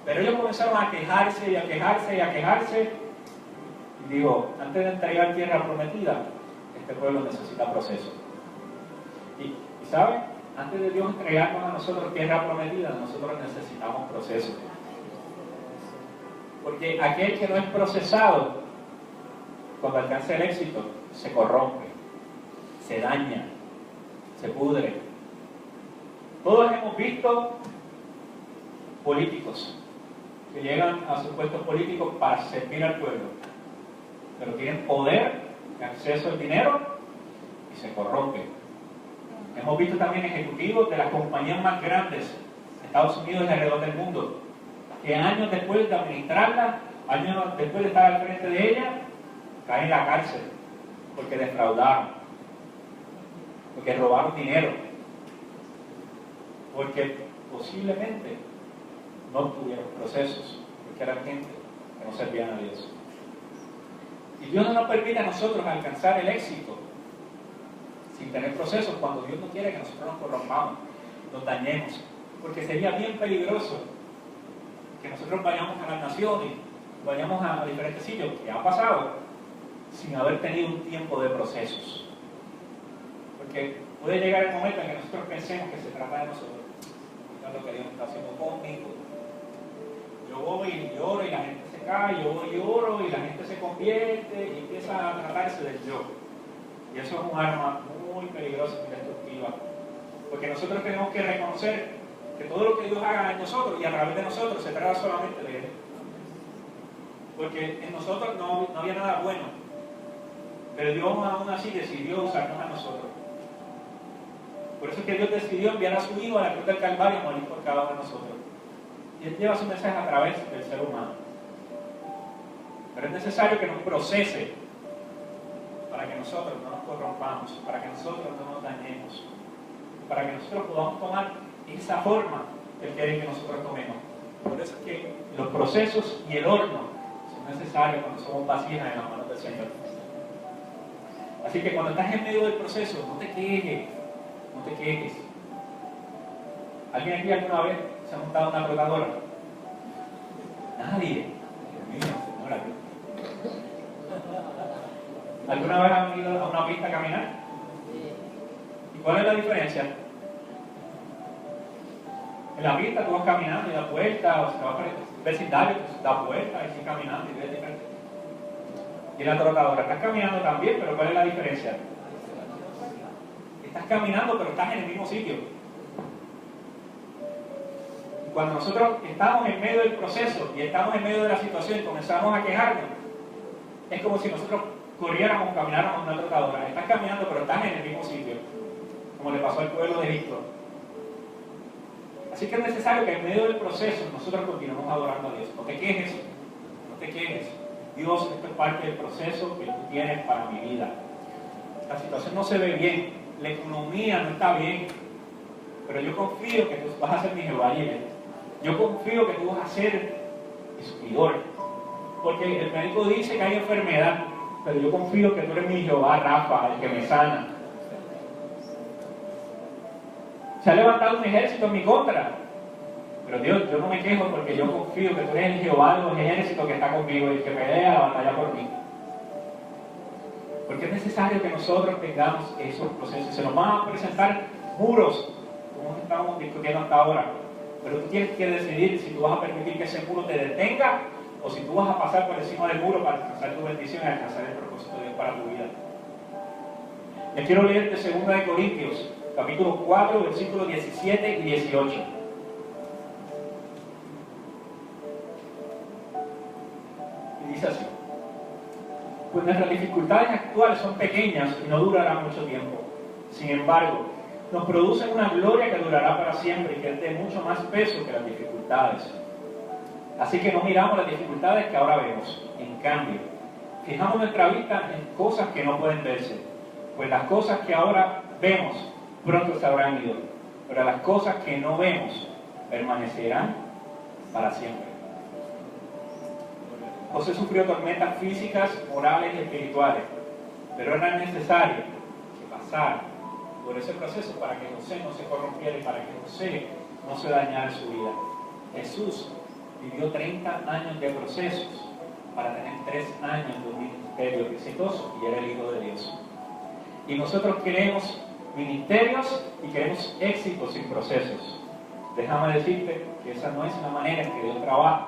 Pero ellos comenzaron a quejarse y a quejarse y a quejarse. Y digo, antes de entregar tierra prometida, este pueblo necesita proceso. Y ¿saben? Antes de Dios entregarnos a nosotros tierra prometida, nosotros necesitamos proceso. Porque aquel que no es procesado, cuando alcanza el éxito, se corrompe, se daña, se pudre. Todos hemos visto políticos que llegan a sus puestos políticos para servir al pueblo, pero tienen poder, acceso al dinero y se corrompen. Hemos visto también ejecutivos de las compañías más grandes de Estados Unidos y alrededor del mundo, que años después de administrarla, años después de estar al frente de ella, caen en la cárcel porque defraudaron, porque robaron dinero, porque posiblemente no tuvieron procesos, porque eran gente que no servían a Dios. Y Dios no nos permite a nosotros alcanzar el éxito sin tener procesos cuando Dios no quiere que nosotros nos corrompamos, nos dañemos, porque sería bien peligroso que nosotros vayamos a las naciones, vayamos a diferentes sitios, que ha pasado, sin haber tenido un tiempo de procesos. Porque puede llegar el momento en que nosotros pensemos que se trata de nosotros. No es lo que Dios está haciendo conmigo. Yo voy y lloro y la gente se cae, yo voy y lloro y la gente se convierte y empieza a tratarse del yo. Y eso es un arma muy peligrosa y destructiva. Porque nosotros tenemos que reconocer que todo lo que Dios haga en nosotros y a través de nosotros se trata solamente de Él. Porque en nosotros no había nada bueno. Pero Dios aún así decidió usarnos a nosotros. Por eso es que Dios decidió enviar a su Hijo a la cruz del Calvario a morir por cada uno de nosotros. Y Él lleva su mensaje a través del ser humano. Pero es necesario que nos procese para que nosotros no nos corrompamos, para que nosotros no nos dañemos, para que nosotros podamos tomar esa forma que Él quiere que nosotros tomemos. Por eso es que los procesos y el horno son necesarios cuando somos vasijas en las manos del Señor. Así que cuando estás en medio del proceso, no te quejes, No te quejes. ¿Alguien aquí alguna vez se ha montado una trotadora? Nadie. Dios mío, señora. ¿Alguna vez han ido a una pista a caminar? ¿Y cuál es la diferencia? En la pista tú vas caminando y das vueltas, o si te vas por el vecindario, pues das vueltas y sigues caminando y ves diferente. Y en la trotadora estás caminando también, pero ¿cuál es la diferencia? Estás caminando, pero estás en el mismo sitio. Y cuando nosotros estamos en medio del proceso y estamos en medio de la situación y comenzamos a quejarnos, es como si nosotros corriéramos o camináramos en una trotadora. Estás caminando, pero estás en el mismo sitio, como le pasó al pueblo de Egipto. Así que es necesario que en medio del proceso nosotros continuemos adorando a Dios. No te quejes, no te quejes. Dios, esto es parte del proceso que tú tienes para mi vida. La situación no se ve bien, la economía no está bien, pero yo confío que tú vas a ser mi Jehová Jireh. Yo confío que tú vas a ser mi suplidor, porque el médico dice que hay enfermedad, pero yo confío que tú eres mi Jehová Rafa, el que me sana. Se ha levantado un ejército en mi contra, pero Dios, yo no me quejo porque yo confío que tú eres el Jehová de los ejércitos que está conmigo y que pelea la batalla por mí. Porque es necesario que nosotros tengamos esos procesos. Se nos van a presentar muros, como estamos discutiendo hasta ahora, pero tú tienes que decidir si tú vas a permitir que ese muro te detenga o si tú vas a pasar por encima del muro para alcanzar tu bendición y alcanzar el propósito de Dios para tu vida. Les quiero leer de 2 de Corintios, capítulo 4, versículos 17 y 18. Y dice así: pues nuestras dificultades actuales son pequeñas y no durarán mucho tiempo. Sin embargo, nos producen una gloria que durará para siempre y que es de mucho más peso que las dificultades. Así que no miramos las dificultades que ahora vemos. En cambio, fijamos nuestra vista en cosas que no pueden verse, pues las cosas que ahora vemos pronto se habrán ido, pero las cosas que no vemos permanecerán para siempre. José sufrió tormentas físicas, morales y espirituales, pero era necesario que pasara por ese proceso para que José no se corrompiera y para que José no se dañara su vida. Jesús vivió 30 años de procesos para tener 3 años de un ministerio exitoso y era el Hijo de Dios. Y nosotros queremos ministerios y queremos éxitos sin procesos. Déjame decirte que esa no es la manera en que Dios trabaja.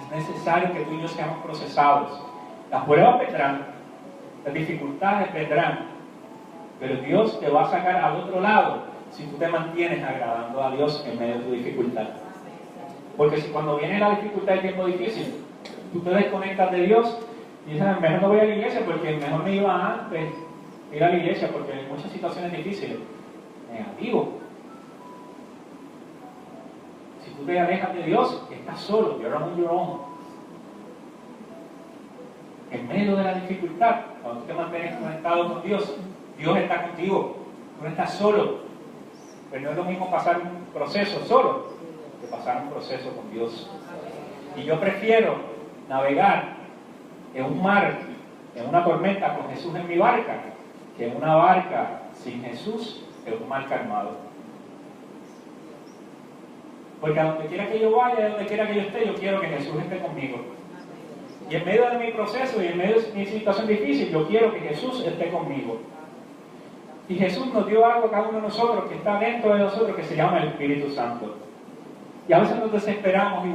Es necesario que tú y yo seamos procesados. Las pruebas vendrán, las dificultades vendrán, pero Dios te va a sacar al otro lado si tú te mantienes agradando a Dios en medio de tu dificultad. Porque si cuando viene la dificultad, el tiempo difícil, tú te desconectas de Dios y dices, mejor no voy a la iglesia porque mejor me iba antes ir a la iglesia porque hay muchas situaciones difíciles. Negativo. Si tú te alejas de Dios, estás solo, you're on your own. En medio de la dificultad, cuando tú te mantienes conectado con Dios, Dios está contigo, tú no estás solo. Pero no es lo mismo pasar un proceso solo que pasar un proceso con Dios. Y yo prefiero navegar en un mar, en una tormenta con Jesús en mi barca, que en una barca sin Jesús en un mar calmado. Porque a donde quiera que yo vaya, a donde quiera que yo esté, yo quiero que Jesús esté conmigo. Y en medio de mi proceso y en medio de mi situación difícil, yo quiero que Jesús esté conmigo. Y Jesús nos dio algo a cada uno de nosotros que está dentro de nosotros, que se llama el Espíritu Santo. Y a veces nos desesperamos y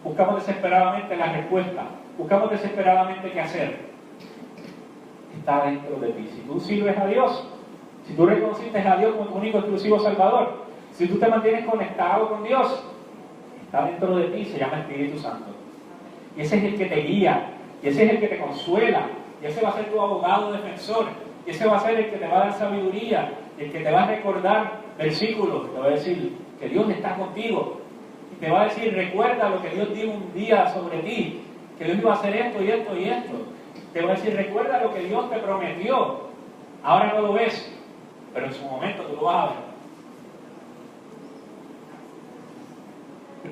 buscamos desesperadamente la respuesta, buscamos desesperadamente qué hacer. Está dentro de ti. Si tú sirves a Dios, si tú reconociste a Dios como tu único exclusivo Salvador, si tú te mantienes conectado con Dios, está dentro de ti, se llama Espíritu Santo. Y ese es el que te guía, y ese es el que te consuela, y ese va a ser tu abogado defensor, y ese va a ser el que te va a dar sabiduría, y el que te va a recordar versículos, te va a decir que Dios está contigo, y te va a decir, recuerda lo que Dios dijo un día sobre ti, que Dios iba a hacer esto y esto y esto. Te va a decir, recuerda lo que Dios te prometió, ahora no lo ves, pero en su momento tú lo vas a ver. El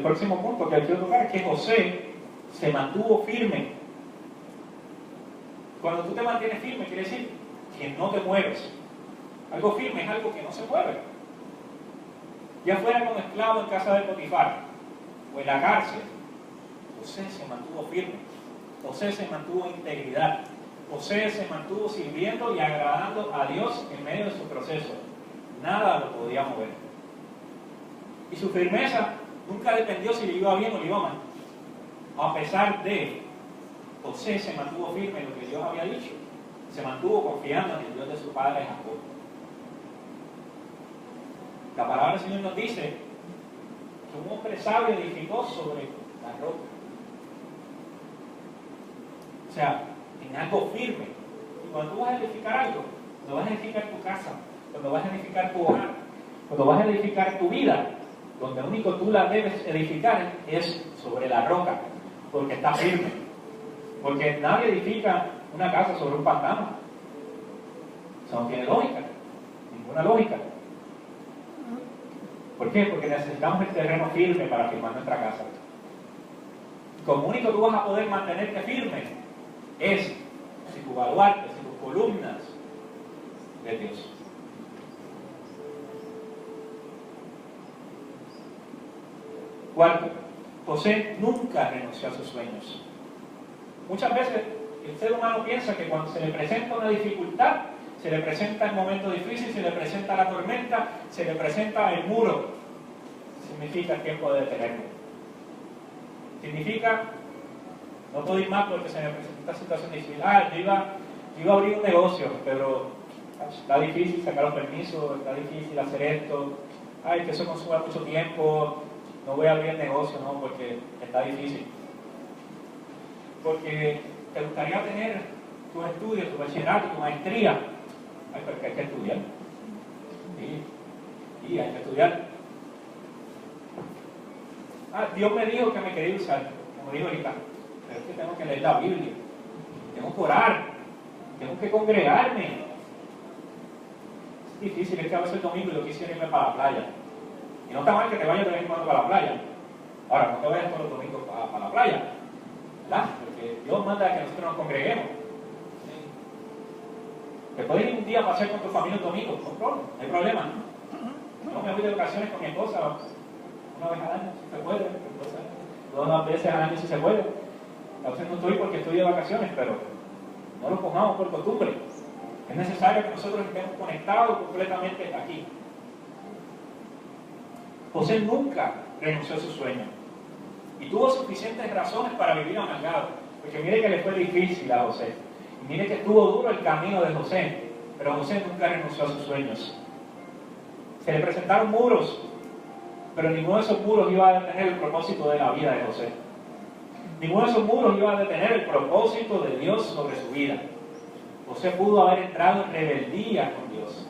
próximo punto que quiero tocar es que José se mantuvo firme. Cuando tú te mantienes firme, quiere decir que no te mueves. Algo firme es algo que no se mueve. Ya fuera como esclavo en casa de Potifar o en la cárcel, José se mantuvo firme. José se mantuvo en integridad. José se mantuvo sirviendo y agradando a Dios en medio de su proceso. Nada lo podía mover. Y su firmeza nunca dependió si le iba bien o le iba mal. A pesar de, José se mantuvo firme en lo que Dios había dicho. Se mantuvo confiando en el Dios de su padre Jacob. La palabra del Señor nos dice que un hombre sabio edificó sobre la roca. O sea, en algo firme. Y cuando tú vas a edificar algo, cuando vas a edificar tu casa, cuando vas a edificar tu hogar, cuando vas a edificar tu vida, donde único tú la debes edificar es sobre la roca, porque está firme. Porque nadie edifica una casa sobre un pantano. Eso no tiene lógica, ninguna lógica. ¿Por qué? Porque necesitamos el terreno firme para firmar nuestra casa. Como único tú vas a poder mantenerte firme es si tu baluarte, si tus columnas de Dios. Cuarto, José nunca renunció a sus sueños. Muchas veces el ser humano piensa que cuando se le presenta una dificultad, se le presenta el momento difícil, se le presenta la tormenta, se le presenta el muro, significa el tiempo de detenerme. Significa no puedo ir más porque se me presenta esta situación difícil. Yo iba a abrir un negocio, pero está difícil sacar los permisos, está difícil hacer esto. Que eso consume mucho tiempo, no voy a abrir el negocio, no, porque está difícil. Porque te gustaría tener tus estudios, tu bachillerato, tu maestría. Pero que hay que estudiar. Sí, hay que estudiar. Dios me dijo que me quería usar, como dijo ahorita. Pero es que tengo que leer la Biblia, tengo que orar, tengo que congregarme. Es difícil, es que a veces el domingo yo quisiera irme para la playa. Y no está mal que te vayas de vez en cuando para la playa. Ahora, no te vayas todos los domingos para la playa, ¿verdad? Porque Dios manda que nosotros nos congreguemos. Te puedes ir un día a pasear con tu familia el domingo, no hay problema. Yo me voy de vacaciones con mi esposa una vez al año, si se puede, dos veces al año si se puede. A veces no estoy porque estoy de vacaciones, pero no lo pongamos por costumbre. Es necesario que nosotros estemos conectados completamente aquí. José nunca renunció a su sueño y tuvo suficientes razones para vivir amargado, porque mire que le fue difícil a José y mire que estuvo duro el camino de José, pero José nunca renunció a sus sueños. Se le presentaron muros, pero ninguno de esos muros iba a detener el propósito de la vida de José. Ninguno de esos muros iba a detener el propósito de Dios sobre su vida. José pudo haber entrado en rebeldía con Dios.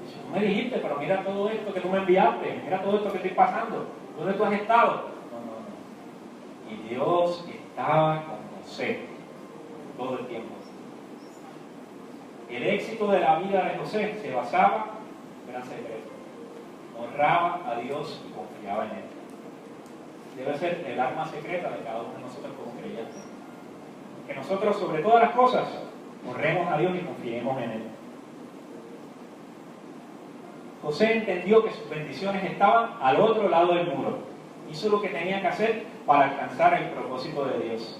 Dice, tú me dijiste, pero mira todo esto que tú me enviaste, mira todo esto que estoy pasando, ¿dónde tú has estado? No. Y Dios estaba con José todo el tiempo. El éxito de la vida de José se basaba en un gran secreto. Honraba a Dios y confiaba en Él. Debe ser el arma secreta de cada uno de nosotros como creyentes. Que nosotros, sobre todas las cosas, honremos a Dios y confiemos en Él. José entendió que sus bendiciones estaban al otro lado del muro. Hizo lo que tenía que hacer para alcanzar el propósito de Dios.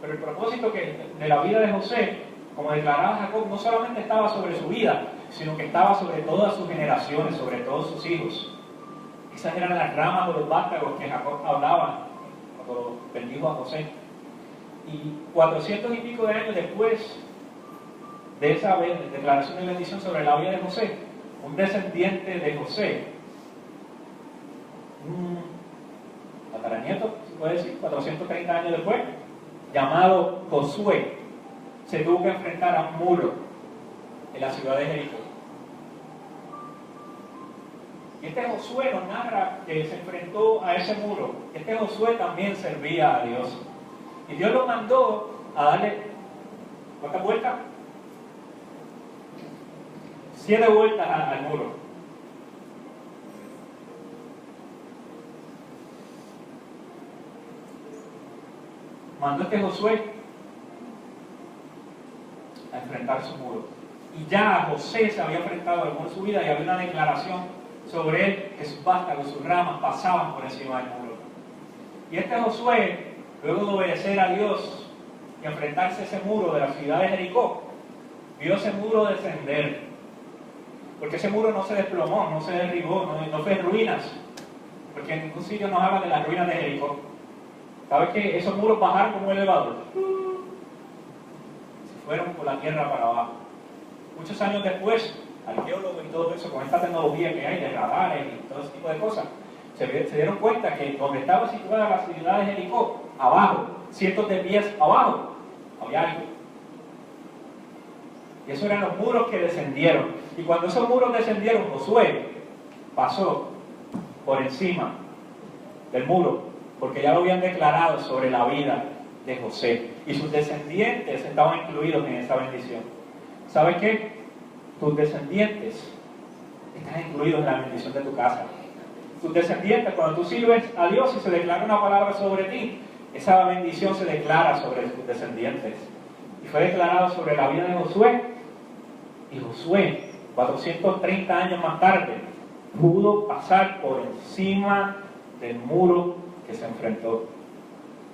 Pero el propósito de la vida de José, como declaraba Jacob, no solamente estaba sobre su vida, sino que estaba sobre todas sus generaciones, sobre todos sus hijos. Esas eran las ramas o los vástagos que Jacob hablaba cuando bendijo a José. Y 400 y pico de años después de esa declaración de bendición sobre la vida de José, un descendiente de José, un tataranieto, se puede decir, 430 años después, llamado Josué, se tuvo que enfrentar a un muro en la ciudad de Jericó. Y este Josué nos narra que se enfrentó a ese muro. Este Josué también servía a Dios. Y Dios lo mandó a darle, ¿cuántas vueltas? 7 vueltas al muro. Mandó este Josué a enfrentar su muro. Y ya José se había enfrentado al muro de su vida y había una declaración sobre él, que sus vástagos, sus ramas pasaban por encima del muro. Y este Josué, luego de obedecer a Dios y enfrentarse a ese muro de la ciudad de Jericó, vio ese muro descender. Porque ese muro no se desplomó, no se derribó, no fue en ruinas. Porque en ningún sitio nos habla de las ruinas de Jericó. ¿Sabes qué? Esos muros bajaron como un elevador. Se fueron por la tierra para abajo. Muchos años después, arqueólogos y todo eso, con esta tecnología que hay de radares y todo ese tipo de cosas, se dieron cuenta que donde estaba situada la ciudad de Jericó, abajo, cientos de pies abajo, había algo. Y esos eran los muros que descendieron. Y cuando esos muros descendieron, Josué pasó por encima del muro, porque ya lo habían declarado sobre la vida de José. Y sus descendientes estaban incluidos en esa bendición. ¿Sabes qué? Tus descendientes están incluidos en la bendición de tu casa. Tus descendientes, cuando tú sirves a Dios y se declara una palabra sobre ti, esa bendición se declara sobre tus descendientes. Y fue declarado sobre la vida de Josué. Y Josué, 430 años más tarde, pudo pasar por encima del muro que se enfrentó.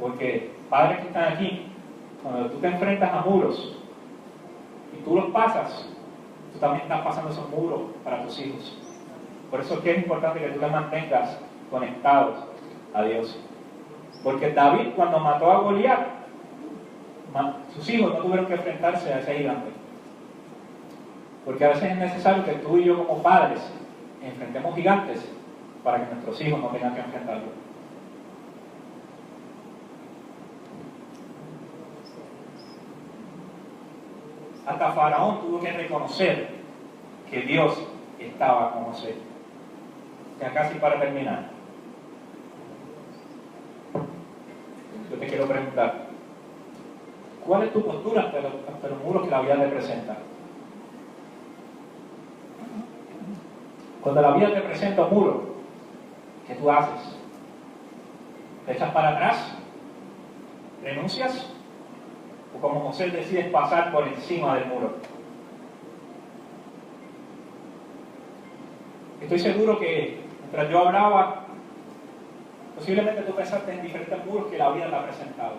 Porque, padres que están aquí, cuando tú te enfrentas a muros y tú los pasas, tú también estás pasando esos muros para tus hijos. Por eso es que es importante que tú te mantengas conectados a Dios. Porque David, cuando mató a Goliat, sus hijos no tuvieron que enfrentarse a ese gigante. Porque a veces es necesario que tú y yo como padres enfrentemos gigantes para que nuestros hijos no tengan que enfrentarlo. Hasta Faraón tuvo que reconocer que Dios estaba con José. Ya casi para terminar, yo te quiero preguntar, ¿cuál es tu postura ante los muros que la vida te presenta? Cuando la vida te presenta un muro, ¿qué tú haces? ¿Te echas para atrás? ¿Renuncias? ¿O como José decides pasar por encima del muro? Estoy seguro que mientras yo hablaba, posiblemente tú pensaste en diferentes muros que la vida te ha presentado.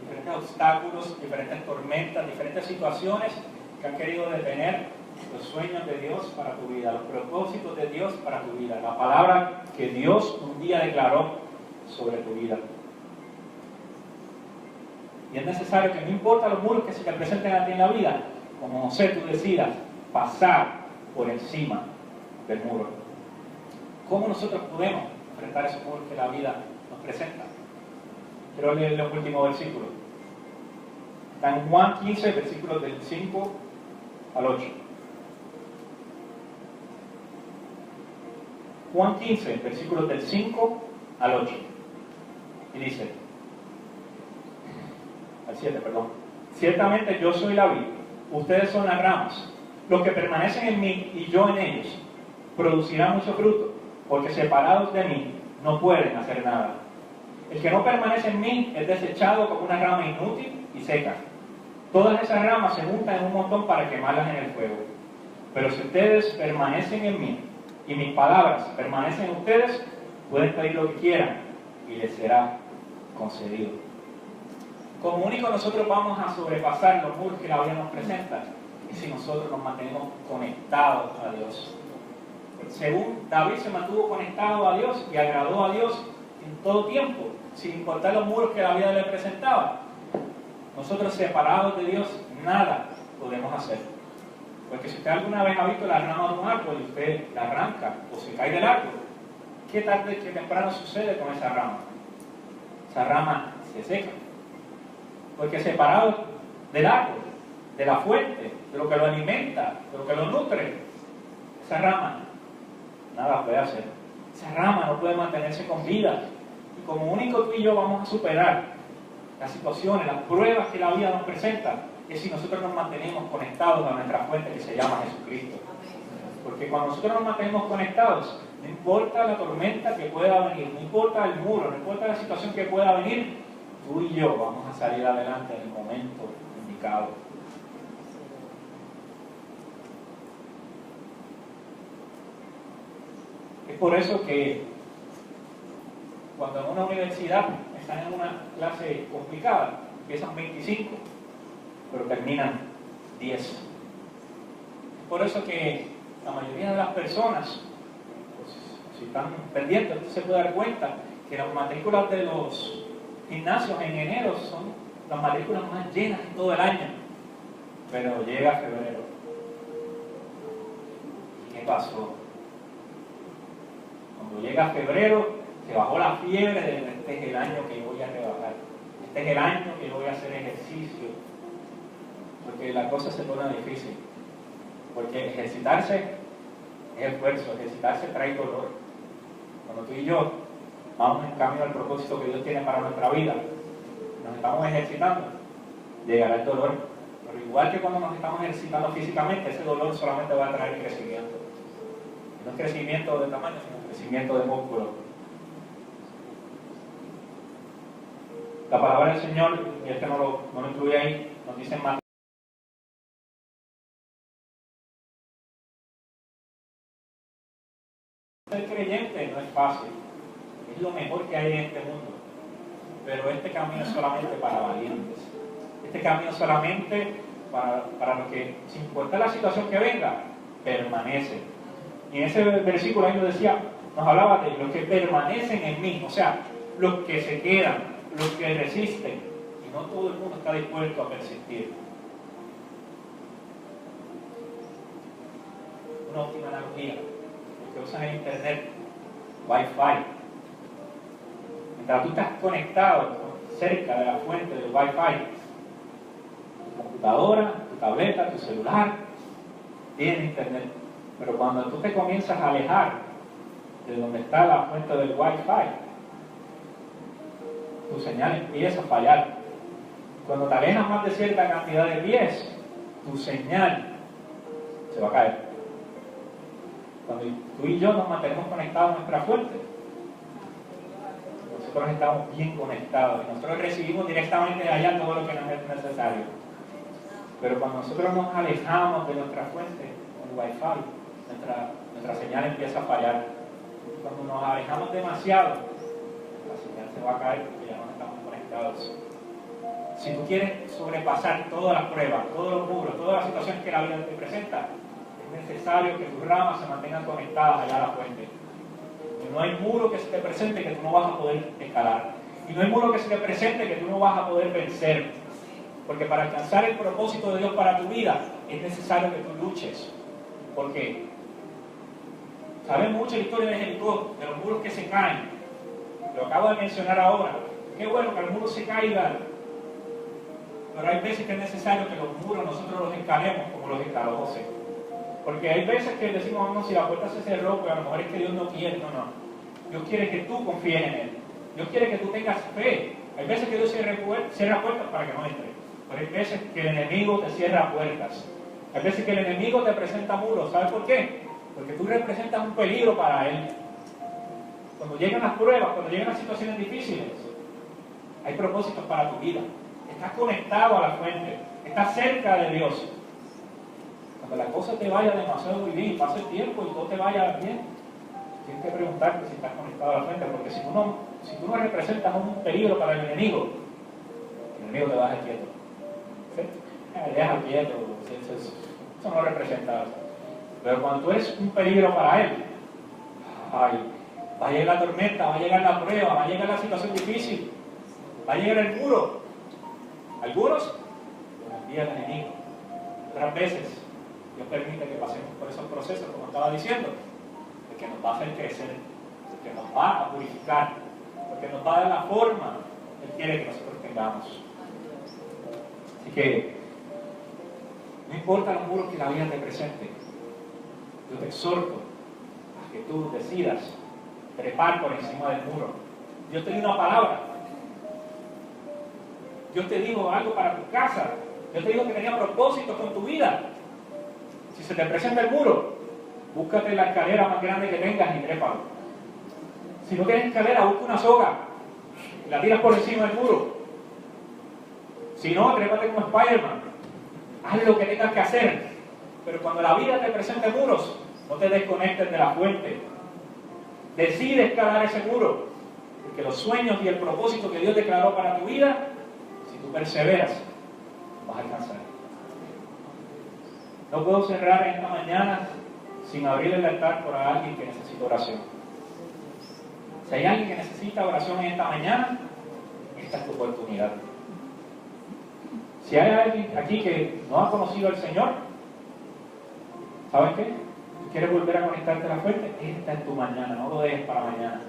Diferentes obstáculos, diferentes tormentas, diferentes situaciones que han querido detener los sueños de Dios para tu vida, los propósitos de Dios para tu vida, la palabra que Dios un día declaró sobre tu vida. Y es necesario que no importa los muros que se te presenten a ti en la vida, como José tú decidas pasar por encima del muro. ¿Cómo nosotros podemos enfrentar esos muros que la vida nos presenta? Quiero leer los últimos versículos. Está en Juan 15, versículos del 5 al 8. Juan 15, versículos del 5 al 8. Y dice, al 7, perdón. Ciertamente yo soy la vid, ustedes son las ramas. Los que permanecen en mí y yo en ellos producirán mucho fruto, porque separados de mí no pueden hacer nada. El que no permanece en mí es desechado como una rama inútil y seca. Todas esas ramas se juntan en un montón para quemarlas en el fuego. Pero si ustedes permanecen en mí y mis palabras permanecen en ustedes, pueden pedir lo que quieran y les será concedido. Como único nosotros vamos a sobrepasar los muros que la vida nos presenta y si nosotros nos mantenemos conectados a Dios. Según David se mantuvo conectado a Dios y agradó a Dios en todo tiempo, sin importar los muros que la vida le presentaba. Nosotros separados de Dios nada podemos hacer. Porque si usted alguna vez ha visto la rama de un árbol y usted la arranca o se cae del árbol, ¿qué tarde que temprano sucede con esa rama? Esa rama se seca. Porque separado del árbol, de la fuente, de lo que lo alimenta, de lo que lo nutre, esa rama nada puede hacer. Esa rama no puede mantenerse con vida. Y como único tú y yo vamos a superar las situaciones, las pruebas que la vida nos presenta, es si nosotros nos mantenemos conectados a nuestra fuente que se llama Jesucristo. Porque cuando nosotros nos mantenemos conectados, no importa la tormenta que pueda venir, no importa el muro, no importa la situación que pueda venir, tú y yo vamos a salir adelante en el momento indicado. Es por eso que cuando en una universidad están en una clase complicada, empiezan 25, pero terminan 10. Es por eso que la mayoría de las personas, pues, si están pendientes, usted se puede dar cuenta que las matrículas de los gimnasios en enero son las matrículas más llenas en todo el año. Pero llega febrero. ¿Y qué pasó? Cuando llega febrero, se bajó la fiebre de este es el año que voy a rebajar. Este es el año que voy a hacer ejercicio. Porque la cosa se pone difícil. Porque ejercitarse es esfuerzo, ejercitarse trae dolor. Cuando tú y yo vamos en camino al propósito que Dios tiene para nuestra vida, nos estamos ejercitando, llegará el dolor. Pero igual que cuando nos estamos ejercitando físicamente, ese dolor solamente va a traer crecimiento. No es crecimiento de tamaño, sino crecimiento de músculo. La palabra del Señor, y este no lo incluye ahí, nos dice en Mateo. Ser creyente no es fácil, es lo mejor que hay en este mundo, pero este camino es solamente para valientes. Este camino es solamente para los que, sin importar la situación que venga, permanecen. Y en ese versículo ahí nos hablaba de los que permanecen en mí, o sea, los que se quedan, los que resisten, y no todo el mundo está dispuesto a persistir. Una última analogía, los que usan el internet, Wi-Fi. Mientras tú estás conectado cerca de la fuente del Wi-Fi, tu computadora, tu tableta, tu celular, tiene internet. Pero cuando tú te comienzas a alejar de donde está la fuente del Wi-Fi, tu señal empieza a fallar. Cuando te alejas más de cierta cantidad de pies, tu señal se va a caer. Cuando tú y yo nos mantenemos conectados a nuestra fuente, nosotros estamos bien conectados y nosotros recibimos directamente de allá todo lo que nos es necesario. Pero cuando nosotros nos alejamos de nuestra fuente, el Wi-Fi, nuestra señal empieza a fallar. Cuando nos alejamos demasiado, la señal se va a caer porque ya no estamos conectados. Si tú quieres sobrepasar todas las pruebas, todos los muros, todas las situaciones que la vida te presenta, es necesario que tus ramas se mantengan conectadas allá a la fuente. Y no hay muro que se te presente que tú no vas a poder escalar. Y no hay muro que se te presente que tú no vas a poder vencer. Porque para alcanzar el propósito de Dios para tu vida, es necesario que tú luches. ¿Por qué? Sabemos mucho la historia de Jericó, de los muros que se caen. Lo acabo de mencionar ahora. Qué bueno que el muro se caiga. Pero hay veces que es necesario que los muros nosotros los escalemos como los escaló José. Porque hay veces que decimos, no, si la puerta se cerró, pues a lo mejor es que Dios no quiere. No, no. Dios quiere que tú confíes en Él. Dios quiere que tú tengas fe. Hay veces que Dios cierra puertas para que no entre. Pero hay veces que el enemigo te cierra puertas. Hay veces que el enemigo te presenta muros. ¿Sabes por qué? Porque tú representas un peligro para Él. Cuando llegan las pruebas, cuando llegan las situaciones difíciles, hay propósitos para tu vida. Estás conectado a la fuente. Estás cerca de Dios. Cuando la cosa te vaya demasiado muy bien, pase el tiempo y todo te vaya bien, tienes que preguntarte si estás conectado a la fuente, porque si tú no representas un peligro para el enemigo te va a dejar quieto. ¿Sí? Deja quieto, eso no representa. Pero cuando tú eres un peligro para él, va a llegar la tormenta, va a llegar la prueba, va a llegar la situación difícil, va a llegar el muro. Algunos los envía el enemigo. Otras veces Dios permite que pasemos por esos procesos, como estaba diciendo, porque nos va a hacer crecer, porque nos va a purificar, porque nos va a dar la forma que Él quiere que nosotros tengamos. Así que no importa los muros que la vida te presente, yo te exhorto a que tú decidas trepar por encima del muro. Dios te dio una palabra, Dios te dijo algo para tu casa, Dios te dijo que tenía propósitos con tu vida. Si se te presenta el muro, búscate la escalera más grande que tengas y trépalo. Si no tienes escalera, busca una soga y la tiras por encima del muro. Si no, trépate como Spider-Man. Haz lo que tengas que hacer. Pero cuando la vida te presente muros, no te desconectes de la fuente. Decide escalar ese muro, porque los sueños y el propósito que Dios declaró para tu vida, si tú perseveras, vas a alcanzar. No puedo cerrar esta mañana sin abrir el altar por alguien que necesita oración. Si hay alguien que necesita oración en esta mañana, esta es tu oportunidad. Si hay alguien aquí que no ha conocido al Señor, ¿sabes qué? ¿Quieres volver a conectarte a la fuente? Esta es tu mañana, no lo dejes para mañana.